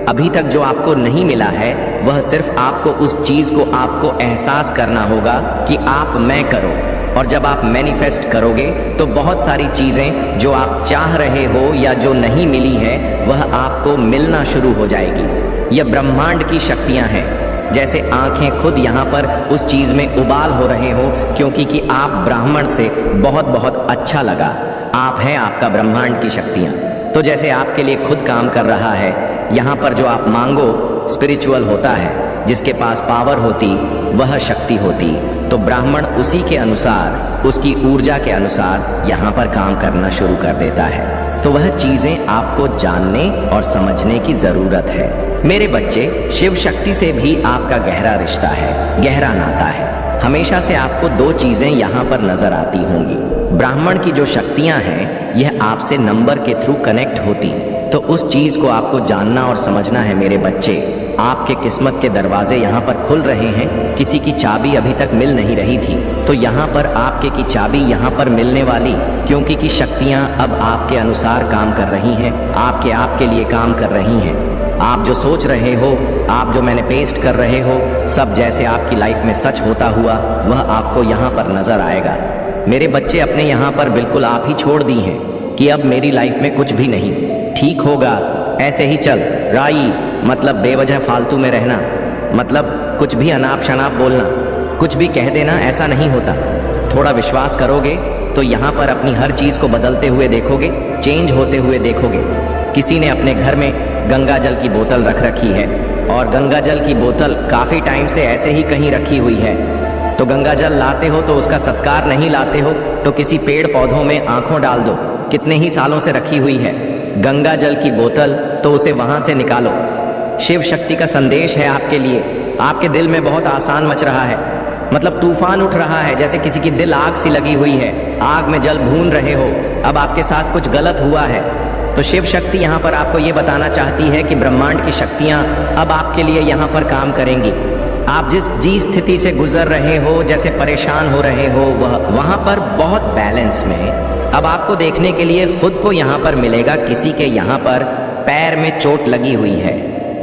अभी तक जो आपको नहीं मिला है, वह सिर्फ आपको उस चीज़ को आपको एहसास करना होगा कि आप मैं करो। और जब आप मैनिफेस्ट करोगे तो बहुत सारी चीज़ें जो आप चाह रहे हो या जो नहीं मिली है, वह आपको मिलना शुरू हो जाएगी। यह ब्रह्मांड की शक्तियाँ हैं। जैसे आंखें खुद यहाँ पर उस चीज़ में उबाल हो रहे हो, क्योंकि कि आप ब्राह्मण से बहुत बहुत अच्छा लगा। आप हैं, आपका ब्रह्मांड की शक्तियाँ। तो जैसे आपके लिए खुद काम कर रहा है, यहाँ पर जो आप मांगो स्पिरिचुअल होता है, जिसके पास पावर होती वह शक्ति होती, तो ब्राह्मण उसी के अनुसार, उसकी ऊर्जा के अनुसार यहाँ पर काम करना शुरू कर देता है। तो वह चीज़ें आपको जानने और समझने की ज़रूरत है। मेरे बच्चे, शिव शक्ति से भी आपका गहरा रिश्ता है, गहरा नाता है। हमेशा से आपको दो चीज़ें यहाँ पर नज़र आती होंगी। ब्राह्मण की जो शक्तियाँ हैं, यह आपसे नंबर के थ्रू कनेक्ट होती, तो उस चीज़ को आपको जानना और समझना है मेरे बच्चे। आपके किस्मत के दरवाजे यहाँ पर खुल रहे हैं। किसी की चाबी अभी तक मिल नहीं रही थी, तो यहाँ पर आपके की चाबी यहाँ पर मिलने वाली, क्योंकि कि शक्तियाँ अब आपके अनुसार काम कर रही हैं, आपके लिए काम कर रही हैं। आप जो सोच रहे हो, आप जो मैनिफेस्ट कर रहे हो, सब जैसे आपकी लाइफ में सच होता हुआ, वह आपको यहाँ पर नज़र आएगा। मेरे बच्चे, अपने यहाँ पर बिल्कुल आप ही छोड़ दी हैं कि अब मेरी लाइफ में कुछ भी नहीं, ठीक होगा, ऐसे ही चल राई, मतलब बेवजह फालतू में रहना, मतलब कुछ भी अनाप शनाप बोलना, कुछ भी कह देना, ऐसा नहीं होता। थोड़ा विश्वास करोगे तो यहाँ पर अपनी हर चीज़ को बदलते हुए देखोगे, चेंज होते हुए देखोगे। किसी ने अपने घर में गंगा जल की बोतल रख रखी है, और गंगा जल की बोतल काफ़ी टाइम से ऐसे ही कहीं रखी हुई है, तो गंगा जल लाते हो तो उसका सत्कार नहीं लाते हो, तो किसी पेड़ पौधों में आंखों डाल दो, कितने ही सालों से रखी हुई है। गंगा जल की बोतल तो उसे वहां से निकालो। शिव शक्ति का संदेश है आपके लिए। आपके दिल में बहुत आसान मच रहा है, मतलब तूफान उठ रहा है, जैसे किसी की दिल आग सी लगी हुई है, आग में जल भून रहे हो। अब आपके साथ कुछ गलत हुआ है। तो शिव शक्ति यहाँ पर आपको ये बताना चाहती है कि ब्रह्मांड की शक्तियाँ अब आपके लिए यहाँ पर काम करेंगी। आप जिस स्थिति से गुजर रहे हो, जैसे परेशान हो रहे हो, वहाँ पर बहुत बैलेंस में अब आपको देखने के लिए खुद को यहाँ पर मिलेगा। किसी के यहाँ पर पैर में चोट लगी हुई है।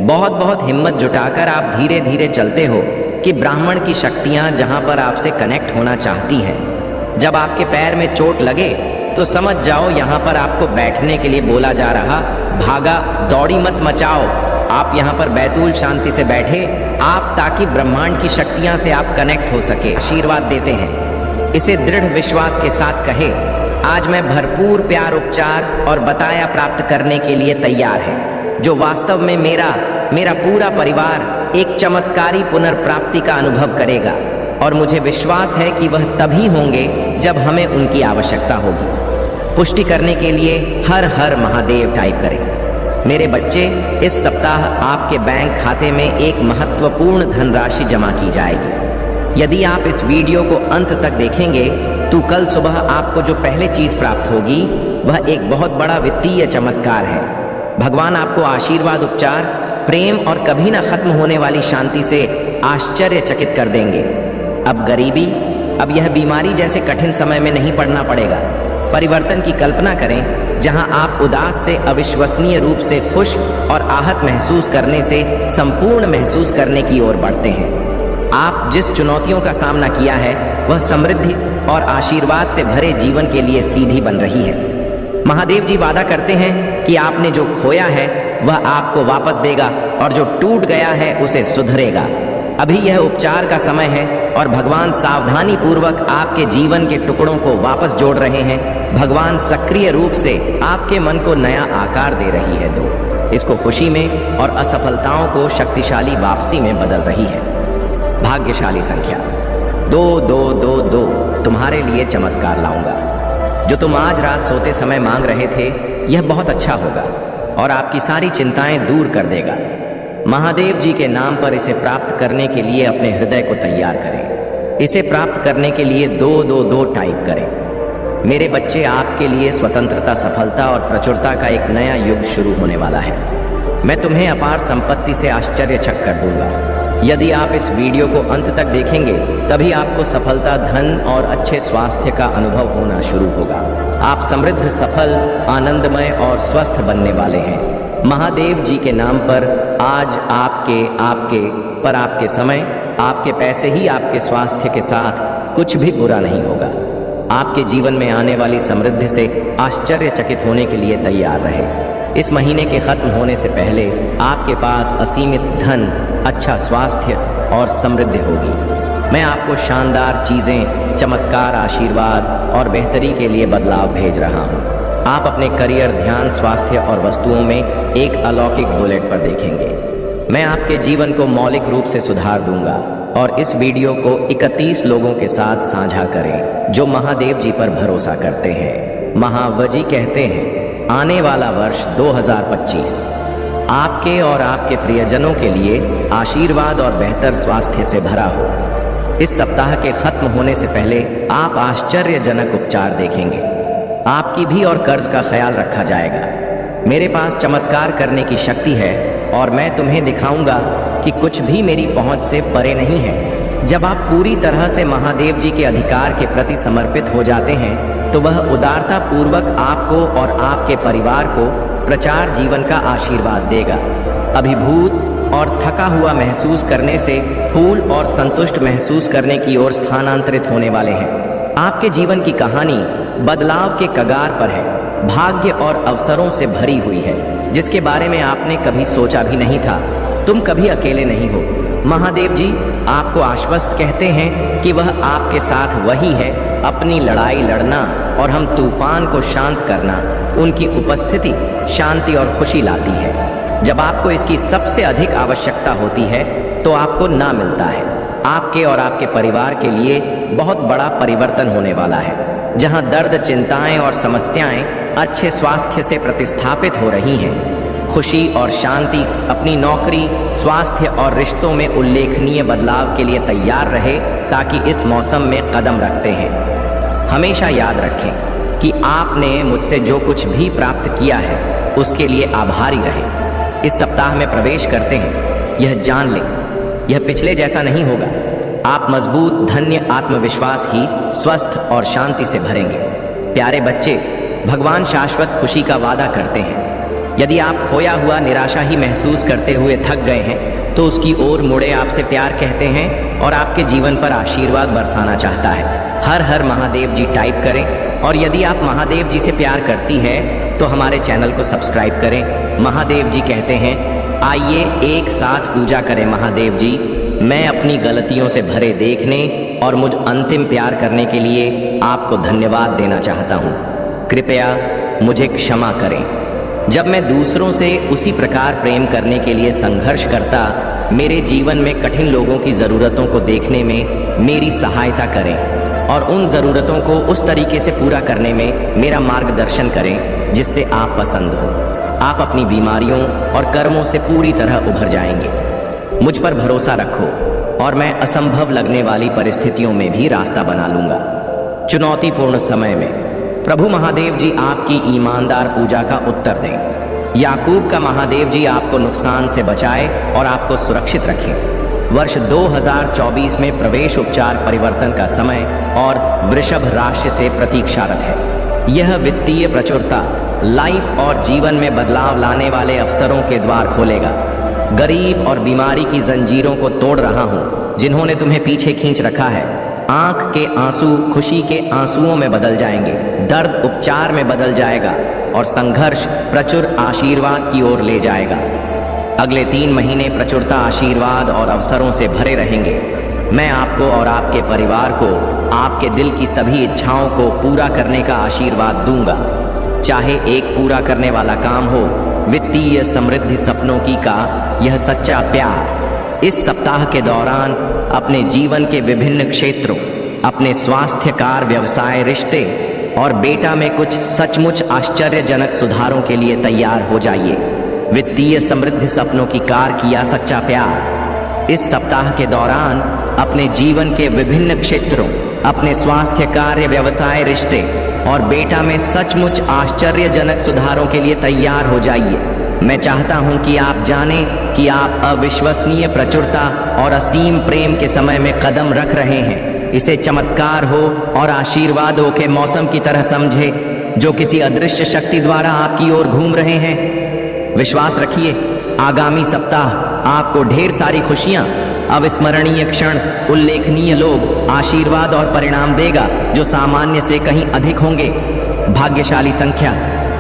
बहुत बहुत हिम्मत जुटाकर आप धीरे धीरे चलते हो कि ब्राह्मण की शक्तियाँ जहाँ पर आपसे कनेक्ट होना चाहती हैं। जब आपके पैर में चोट लगे तो समझ जाओ यहाँ पर आपको बैठने के लिए बोला जा रहा। भागा दौड़ी मत मचाओ। आप यहाँ पर बैतूल शांति से बैठे आप, ताकि ब्रह्मांड की शक्तियाँ से आप कनेक्ट हो सके। आशीर्वाद देते हैं। इसे दृढ़ विश्वास के साथ कहे, आज मैं भरपूर प्यार, उपचार और बताया प्राप्त करने के लिए तैयार है, जो वास्तव में मेरा पूरा परिवार एक चमत्कारी पुनर्प्राप्ति का अनुभव करेगा। और मुझे विश्वास है कि वह तभी होंगे जब हमें उनकी आवश्यकता होगी। पुष्टि करने के लिए हर हर महादेव टाइप करें। मेरे बच्चे, इस सप्ताह आपके बैंक खाते में एक महत्वपूर्ण धनराशि जमा की जाएगी। यदि आप इस वीडियो को अंत तक देखेंगे तो कल सुबह आपको जो पहले चीज प्राप्त होगी वह एक बहुत बड़ा वित्तीय चमत्कार है। भगवान आपको आशीर्वाद, उपचार, प्रेम और कभी न खत्म होने वाली शांति से आश्चर्यचकित कर देंगे। अब गरीबी, अब यह बीमारी जैसे कठिन समय में नहीं पड़ना पड़ेगा। परिवर्तन की कल्पना करें, जहां आप उदास से अविश्वसनीय रूप से खुश और आहत महसूस करने से संपूर्ण महसूस करने की ओर बढ़ते हैं। आप जिस चुनौतियों का सामना किया है वह समृद्धि और आशीर्वाद से भरे जीवन के लिए सीधी बन रही है। महादेव जी वादा करते हैं कि आपने जो खोया है वह आपको वापस देगा और जो टूट गया है उसे सुधरेगा। अभी यह उपचार का समय है और भगवान सावधानी पूर्वक आपके जीवन के टुकड़ों को वापस जोड़ रहे हैं। भगवान सक्रिय रूप से आपके मन को नया आकार दे रही है। तो इसको खुशी में और असफलताओं को शक्तिशाली वापसी में बदल रही है। भाग्यशाली संख्या 2222 तुम्हारे लिए चमत्कार लाऊंगा। जो तुम आज रात सोते समय मांग रहे थे, यह बहुत अच्छा होगा और आपकी सारी चिंताएं दूर कर देगा। महादेव जी के नाम पर इसे प्राप्त करने के लिए अपने हृदय को तैयार करें। इसे प्राप्त करने के लिए 222 टाइप करें। मेरे बच्चे, आपके लिए स्वतंत्रता, सफलता और प्रचुरता का एक नया युग शुरू होने वाला है। मैं तुम्हें अपार संपत्ति से आश्चर्यचकित कर दूंगा। यदि आप इस वीडियो को अंत तक देखेंगे तभी आपको सफलता, धन और अच्छे स्वास्थ्य का अनुभव होना शुरू होगा। आप समृद्ध, सफल, आनंदमय और स्वस्थ बनने वाले हैं। महादेव जी के नाम पर आज आपके समय, आपके पैसे ही आपके स्वास्थ्य के साथ कुछ भी बुरा नहीं होगा। आपके जीवन में आने वाली समृद्धि से आश्चर्यचकित होने के लिए तैयार रहे। इस महीने के खत्म होने से पहले आपके पास असीमित धन, अच्छा स्वास्थ्य और समृद्धि होगी। मैं आपको शानदार चीज़ें, चमत्कार, आशीर्वाद और बेहतरी के लिए बदलाव भेज रहा हूँ। आप अपने करियर, ध्यान, स्वास्थ्य और वस्तुओं में एक अलौकिक बुलेट पर देखेंगे। मैं आपके जीवन को मौलिक रूप से सुधार दूंगा। और इस वीडियो को 31 लोगों के साथ साझा करें जो महादेव जी पर भरोसा करते हैं। महावजी कहते हैं, आने वाला वर्ष 2025 आपके और आपके प्रियजनों के लिए आशीर्वाद और बेहतर स्वास्थ्य से भरा हो। इस सप्ताह के खत्म होने से पहले आप आश्चर्यजनक उपचार देखेंगे। आपकी भी और कर्ज का ख्याल रखा जाएगा। मेरे पास चमत्कार करने की शक्ति है और मैं तुम्हें दिखाऊंगा कि कुछ भी मेरी पहुंच से परे नहीं है। जब आप पूरी तरह से महादेव जी के अधिकार के प्रति समर्पित हो जाते हैं तो वह उदारता पूर्वक आपको और आपके परिवार को प्रचार जीवन का आशीर्वाद देगा। अभिभूत और थका हुआ महसूस करने से फूल और संतुष्ट महसूस करने की ओर स्थानांतरित होने वाले हैं। आपके जीवन की कहानी बदलाव के कगार पर है, भाग्य और अवसरों से भरी हुई है जिसके बारे में आपने कभी सोचा भी नहीं था। तुम कभी अकेले नहीं हो। महादेव जी आपको आश्वस्त कहते हैं कि वह आपके साथ वही है। अपनी लड़ाई लड़ना और हम तूफान को शांत करना, उनकी उपस्थिति शांति और खुशी लाती है। जब आपको इसकी सबसे अधिक आवश्यकता होती है तो आपको ना मिलता है। आपके और आपके परिवार के लिए बहुत बड़ा परिवर्तन होने वाला है। जहां दर्द, चिंताएं और समस्याएं अच्छे स्वास्थ्य से प्रतिस्थापित हो रही हैं। खुशी और शांति अपनी नौकरी, स्वास्थ्य और रिश्तों में उल्लेखनीय बदलाव के लिए तैयार रहे ताकि इस मौसम में कदम रखते हैं। हमेशा याद रखें कि आपने मुझसे जो कुछ भी प्राप्त किया है उसके लिए आभारी रहे। इस सप्ताह में प्रवेश करते हैं, यह जान लें, यह पिछले जैसा नहीं होगा। आप मजबूत, धन्य, आत्मविश्वास ही स्वस्थ और शांति से भरेंगे। प्यारे बच्चे, भगवान शाश्वत खुशी का वादा करते हैं। यदि आप खोया हुआ निराशा ही महसूस करते हुए थक गए हैं तो उसकी ओर मुड़े आपसे प्यार कहते हैं और आपके जीवन पर आशीर्वाद बरसाना चाहता है। हर हर महादेव जी टाइप करें और यदि आप महादेव जी से प्यार करती है तो हमारे चैनल को सब्सक्राइब करें। महादेव जी कहते हैं, आइए एक साथ पूजा करें महादेव जी। मैं अपनी गलतियों से भरे देखने और मुझ अंतिम प्यार करने के लिए आपको धन्यवाद देना चाहता हूँ। कृपया मुझे क्षमा करें। जब मैं दूसरों से उसी प्रकार प्रेम करने के लिए संघर्ष करता, मेरे जीवन में कठिन लोगों की ज़रूरतों को देखने में मेरी सहायता करें और उन ज़रूरतों को उस तरीके से पूरा करने में मेरा मार्गदर्शन करें जिससे आप पसंद हो। आप अपनी बीमारियों और कर्मों से पूरी तरह उभर जाएंगे। मुझ पर भरोसा रखो और मैं असंभव लगने वाली परिस्थितियों में भी रास्ता बना लूंगा। चुनौतीपूर्ण समय में प्रभु महादेव जी आपकी ईमानदार पूजा का उत्तर दें। याकूब का महादेव जी आपको नुकसान से बचाए और आपको सुरक्षित रखें। वर्ष 2024 में प्रवेश उपचार परिवर्तन का समय और वृषभ राशि से प्रतीक्षारत है। यह वित्तीय प्रचुरता, लाइफ और जीवन में बदलाव लाने वाले अवसरों के द्वार खोलेगा। गरीब और बीमारी की जंजीरों को तोड़ रहा हूँ जिन्होंने तुम्हें पीछे खींच रखा है। आंख के आंसू खुशी के आंसुओं में बदल जाएंगे, दर्द उपचार में बदल जाएगा और संघर्ष प्रचुर आशीर्वाद की ओर ले जाएगा। अगले 3 महीने प्रचुरता, आशीर्वाद और अवसरों से भरे रहेंगे। मैं आपको और आपके परिवार को आपके दिल की सभी इच्छाओं को पूरा करने का आशीर्वाद दूंगा, चाहे एक पूरा करने वाला काम हो, वित्तीय समृद्धि, सपनों की का यह सच्चा प्यार। इस सप्ताह के दौरान अपने जीवन के विभिन्न क्षेत्रों, अपने स्वास्थ्य, कार, व्यवसाय, रिश्ते और बेटा में कुछ सचमुच आश्चर्यजनक सुधारों के लिए तैयार हो जाइए। वित्तीय समृद्धि, सपनों की कार किया सच्चा प्यार। इस सप्ताह के दौरान अपने जीवन के विभिन्न क्षेत्रों, अपने स्वास्थ्य, कार्य, व्यवसाय, रिश्ते और बेटा में सचमुच आश्चर्यजनक सुधारों के लिए तैयार हो जाइए। मैं चाहता हूं कि आप जानें कि आप अविश्वसनीय प्रचुरता और असीम प्रेम के समय में कदम रख रहे हैं। इसे चमत्कार हो और आशीर्वादों के मौसम की तरह समझे जो किसी अदृश्य शक्ति द्वारा आपकी ओर घूम रहे हैं। विश्वास रखिए, आगामी सप्ताह आपको ढेर सारी खुशियां, अविस्मरणीय क्षण, उल्लेखनीय लोग, आशीर्वाद और परिणाम देगा जो सामान्य से कहीं अधिक होंगे। भाग्यशाली संख्या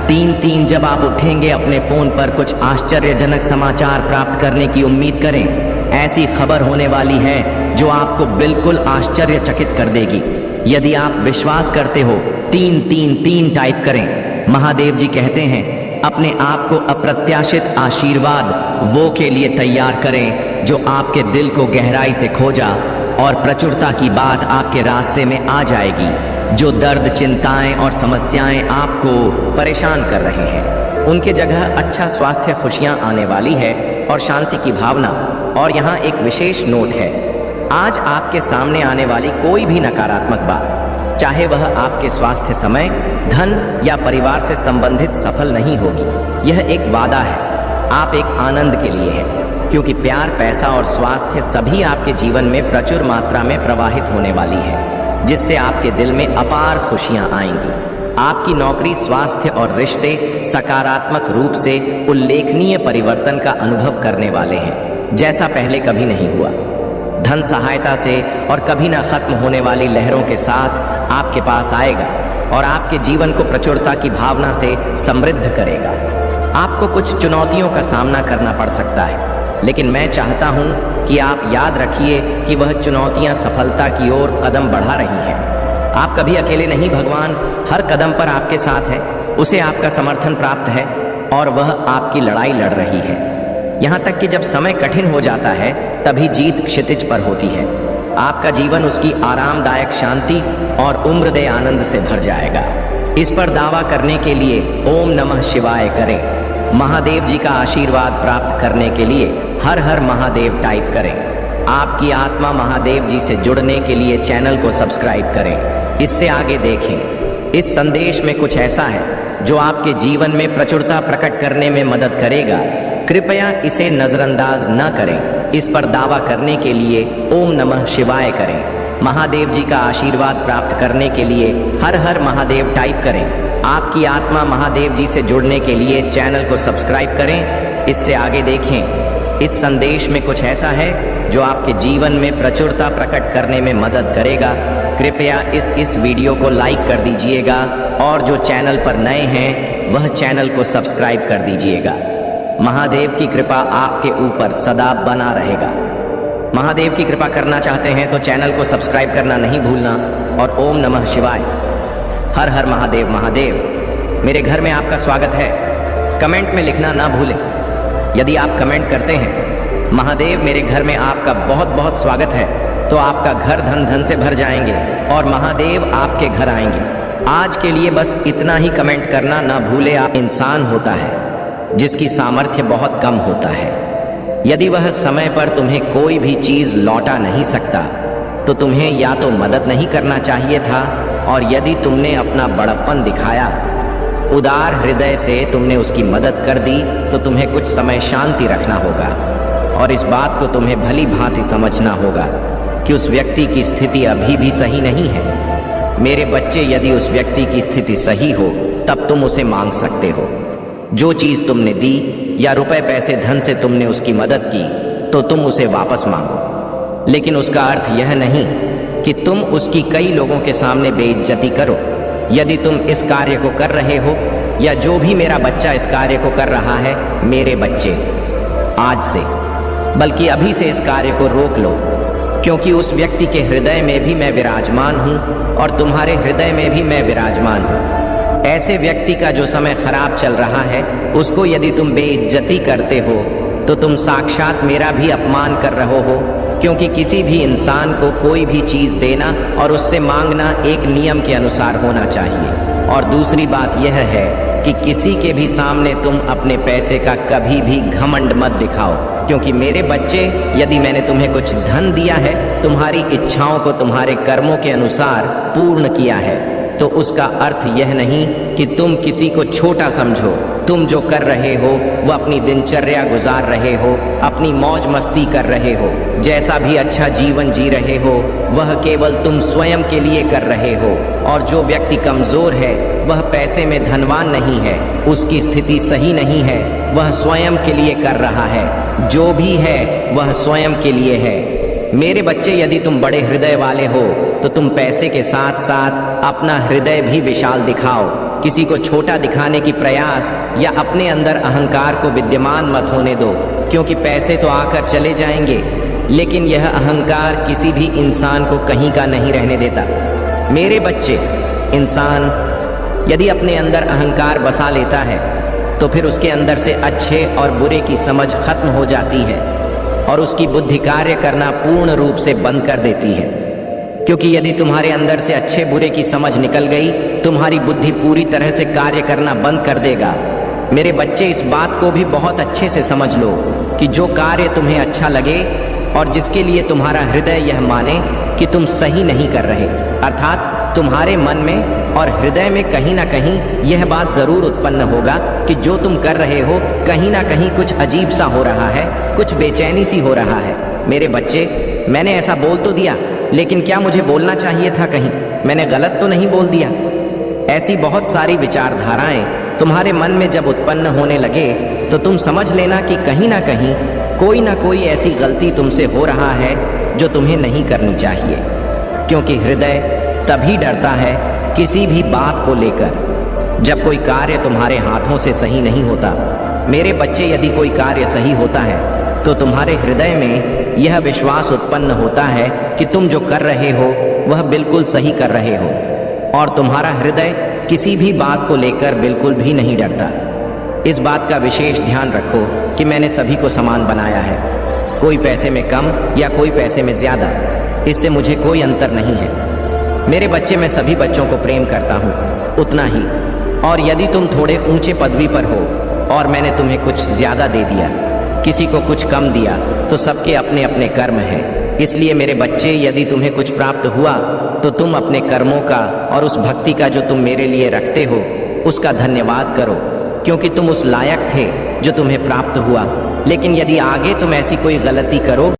3-3। जब आप उठेंगे अपने फोन पर कुछ आश्चर्यजनक समाचार प्राप्त करने की उम्मीद करें। ऐसी खबर होने वाली है जो आपको बिल्कुल आश्चर्यचकित कर देगी। यदि आप विश्वास करते हो 3-3-3 टाइप करें। महादेव जी कहते हैं, अपने आप को अप्रत्याशित आशीर्वाद वो के लिए तैयार करें जो आपके दिल को गहराई से खोजा और प्रचुरता की बात आपके रास्ते में आ जाएगी। जो दर्द, चिंताएं और समस्याएं आपको परेशान कर रहे हैं उनके जगह अच्छा स्वास्थ्य, खुशियां आने वाली है और शांति की भावना। और यहाँ एक विशेष नोट है, आज आपके सामने आने वाली कोई भी नकारात्मक बात, चाहे वह आपके स्वास्थ्य, समय, धन या परिवार से संबंधित, सफल नहीं होगी। यह एक वादा है, आप एक आनंद के लिए है, क्योंकि प्यार, पैसा और स्वास्थ्य सभी आपके जीवन में प्रचुर मात्रा में प्रवाहित होने वाली है, जिससे आपके दिल में अपार खुशियां आएंगी। आपकी नौकरी, स्वास्थ्य और रिश्ते सकारात्मक रूप से उल्लेखनीय परिवर्तन का अनुभव करने वाले हैं, जैसा पहले कभी नहीं हुआ। धन सहायता से और कभी न खत्म होने वाली लहरों के साथ आपके पास आएगा और आपके जीवन को प्रचुरता की भावना से समृद्ध करेगा। आपको कुछ चुनौतियों का सामना करना पड़ सकता है, लेकिन मैं चाहता हूं कि आप याद रखिए कि वह चुनौतियां सफलता की ओर कदम बढ़ा रही हैं। आप कभी अकेले नहीं, भगवान हर कदम पर आपके साथ है। उसे आपका समर्थन प्राप्त है और वह आपकी लड़ाई लड़ रही है। यहाँ तक कि जब समय कठिन हो जाता है तभी जीत क्षितिज पर होती है। आपका जीवन उसकी आरामदायक शांति और उम्रदे आनंद से भर जाएगा। इस पर दावा करने के लिए ओम नमः शिवाय करें। महादेव जी का आशीर्वाद प्राप्त करने के लिए हर हर महादेव टाइप करें। आपकी आत्मा महादेव जी से जुड़ने के लिए चैनल को सब्सक्राइब करें। इससे आगे देखें। इस संदेश में कुछ ऐसा है जो आपके जीवन में प्रचुरता प्रकट करने में मदद करेगा। कृपया इसे नजरअंदाज न करें। इस पर दावा करने के लिए ओम नमः शिवाय करें। महादेव जी का आशीर्वाद प्राप्त करने के लिए हर हर महादेव टाइप करें। आपकी आत्मा महादेव जी से जुड़ने के लिए चैनल को सब्सक्राइब करें। इससे आगे देखें। इस संदेश में कुछ ऐसा है जो आपके जीवन में प्रचुरता प्रकट करने में मदद करेगा। कृपया इस वीडियो को लाइक कर दीजिएगा और जो चैनल पर नए हैं वह चैनल को सब्सक्राइब कर दीजिएगा। महादेव की कृपा आपके ऊपर सदा बना रहेगा। महादेव की कृपा करना चाहते हैं तो चैनल को सब्सक्राइब करना नहीं भूलना और ओम नमः शिवाय। हर हर महादेव। महादेव मेरे घर में आपका स्वागत है। कमेंट में लिखना ना भूलें। यदि आप कमेंट करते हैं महादेव मेरे घर में आपका बहुत बहुत स्वागत है, तो आपका घर धन धन से भर जाएंगे और महादेव आपके घर आएंगे। आज के लिए बस इतना ही कमेंट करना ना भूले। आप इंसान होता है जिसकी सामर्थ्य बहुत कम होता है। यदि वह समय पर तुम्हें कोई भी चीज लौटा नहीं सकता तो तुम्हें या तो मदद नहीं करना चाहिए था, और यदि तुमने अपना बड़प्पन दिखाया, उदार हृदय से तुमने उसकी मदद कर दी, तो तुम्हें कुछ समय शांति रखना होगा और इस बात को तुम्हें भली भांति समझना होगा कि उस व्यक्ति की स्थिति अभी भी सही नहीं है। मेरे बच्चे, यदि उस व्यक्ति की स्थिति सही हो तब तुम उसे मांग सकते हो। जो चीज तुमने दी या रुपए पैसे धन से तुमने उसकी मदद की तो तुम उसे वापस मांगो, लेकिन उसका अर्थ यह नहीं कि तुम उसकी कई लोगों के सामने बेइज्जती करो। यदि तुम इस कार्य को कर रहे हो या जो भी मेरा बच्चा इस कार्य को कर रहा है, मेरे बच्चे आज से बल्कि अभी से इस कार्य को रोक लो, क्योंकि उस व्यक्ति के हृदय में भी मैं विराजमान हूँ और तुम्हारे हृदय में भी मैं विराजमान हूँ। ऐसे व्यक्ति का जो समय खराब चल रहा है उसको यदि तुम बेइज्जती करते हो तो तुम साक्षात मेरा भी अपमान कर रहे हो, क्योंकि किसी भी इंसान को कोई भी चीज देना और उससे मांगना एक नियम के अनुसार होना चाहिए। और दूसरी बात यह है कि किसी के भी सामने तुम अपने पैसे का कभी भी घमंड मत दिखाओ, क्योंकि मेरे बच्चे, यदि मैंने तुम्हें कुछ धन दिया है, तुम्हारी इच्छाओं को तुम्हारे कर्मों के अनुसार पूर्ण किया है, तो उसका अर्थ यह नहीं कि तुम किसी को छोटा समझो। तुम जो कर रहे हो वह अपनी दिनचर्या गुजार रहे हो, अपनी मौज मस्ती कर रहे हो, जैसा भी अच्छा जीवन जी रहे हो वह केवल तुम स्वयं के लिए कर रहे हो। और जो व्यक्ति कमजोर है वह पैसे में धनवान नहीं है, उसकी स्थिति सही नहीं है, वह स्वयं के लिए कर रहा है। जो भी है वह स्वयं के लिए है। मेरे बच्चे, यदि तुम बड़े हृदय वाले हो तो तुम पैसे के साथ साथ अपना हृदय भी विशाल दिखाओ। किसी को छोटा दिखाने की प्रयास या अपने अंदर अहंकार को विद्यमान मत होने दो, क्योंकि पैसे तो आकर चले जाएंगे, लेकिन यह अहंकार किसी भी इंसान को कहीं का नहीं रहने देता। मेरे बच्चे, इंसान यदि अपने अंदर अहंकार बसा लेता है तो फिर उसके अंदर से अच्छे और बुरे की समझ खत्म हो जाती है और उसकी बुद्धि कार्य करना पूर्ण रूप से बंद कर देती है। क्योंकि यदि तुम्हारे अंदर से अच्छे बुरे की समझ निकल गई, तुम्हारी बुद्धि पूरी तरह से कार्य करना बंद कर देगा। मेरे बच्चे, इस बात को भी बहुत अच्छे से समझ लो कि जो कार्य तुम्हें अच्छा लगे और जिसके लिए तुम्हारा हृदय यह माने कि तुम सही नहीं कर रहे, अर्थात तुम्हारे मन में और हृदय में कहीं ना कहीं यह बात जरूर उत्पन्न होगा कि जो तुम कर रहे हो कहीं ना कहीं कुछ अजीब सा हो रहा है, कुछ बेचैनी सी हो रहा है। मेरे बच्चे, मैंने ऐसा बोल तो दिया, लेकिन क्या मुझे बोलना चाहिए था? कहीं मैंने गलत तो नहीं बोल दिया? ऐसी बहुत सारी विचारधाराएं तुम्हारे मन में जब उत्पन्न होने लगे तो तुम समझ लेना कि कहीं ना कहीं कोई ना कोई ऐसी गलती तुमसे हो रहा है जो तुम्हें नहीं करनी चाहिए, क्योंकि हृदय तभी डरता है किसी भी बात को लेकर जब कोई कार्य तुम्हारे हाथों से सही नहीं होता। मेरे बच्चे, यदि कोई कार्य सही होता है तो तुम्हारे हृदय में यह विश्वास उत्पन्न होता है कि तुम जो कर रहे हो वह बिल्कुल सही कर रहे हो, और तुम्हारा हृदय किसी भी बात को लेकर बिल्कुल भी नहीं डरता। इस बात का विशेष ध्यान रखो कि मैंने सभी को समान बनाया है, कोई पैसे में कम या कोई पैसे में ज्यादा, इससे मुझे कोई अंतर नहीं है। मेरे बच्चे, मैं सभी बच्चों को प्रेम करता हूँ उतना ही। और यदि तुम थोड़े ऊंचे पदवी पर हो और मैंने तुम्हें कुछ ज्यादा दे दिया, किसी को कुछ कम दिया, तो सबके अपने अपने कर्म हैं। इसलिए मेरे बच्चे, यदि तुम्हें कुछ प्राप्त हुआ तो तुम अपने कर्मों का और उस भक्ति का जो तुम मेरे लिए रखते हो उसका धन्यवाद करो, क्योंकि तुम उस लायक थे जो तुम्हें प्राप्त हुआ। लेकिन यदि आगे तुम ऐसी कोई गलती करो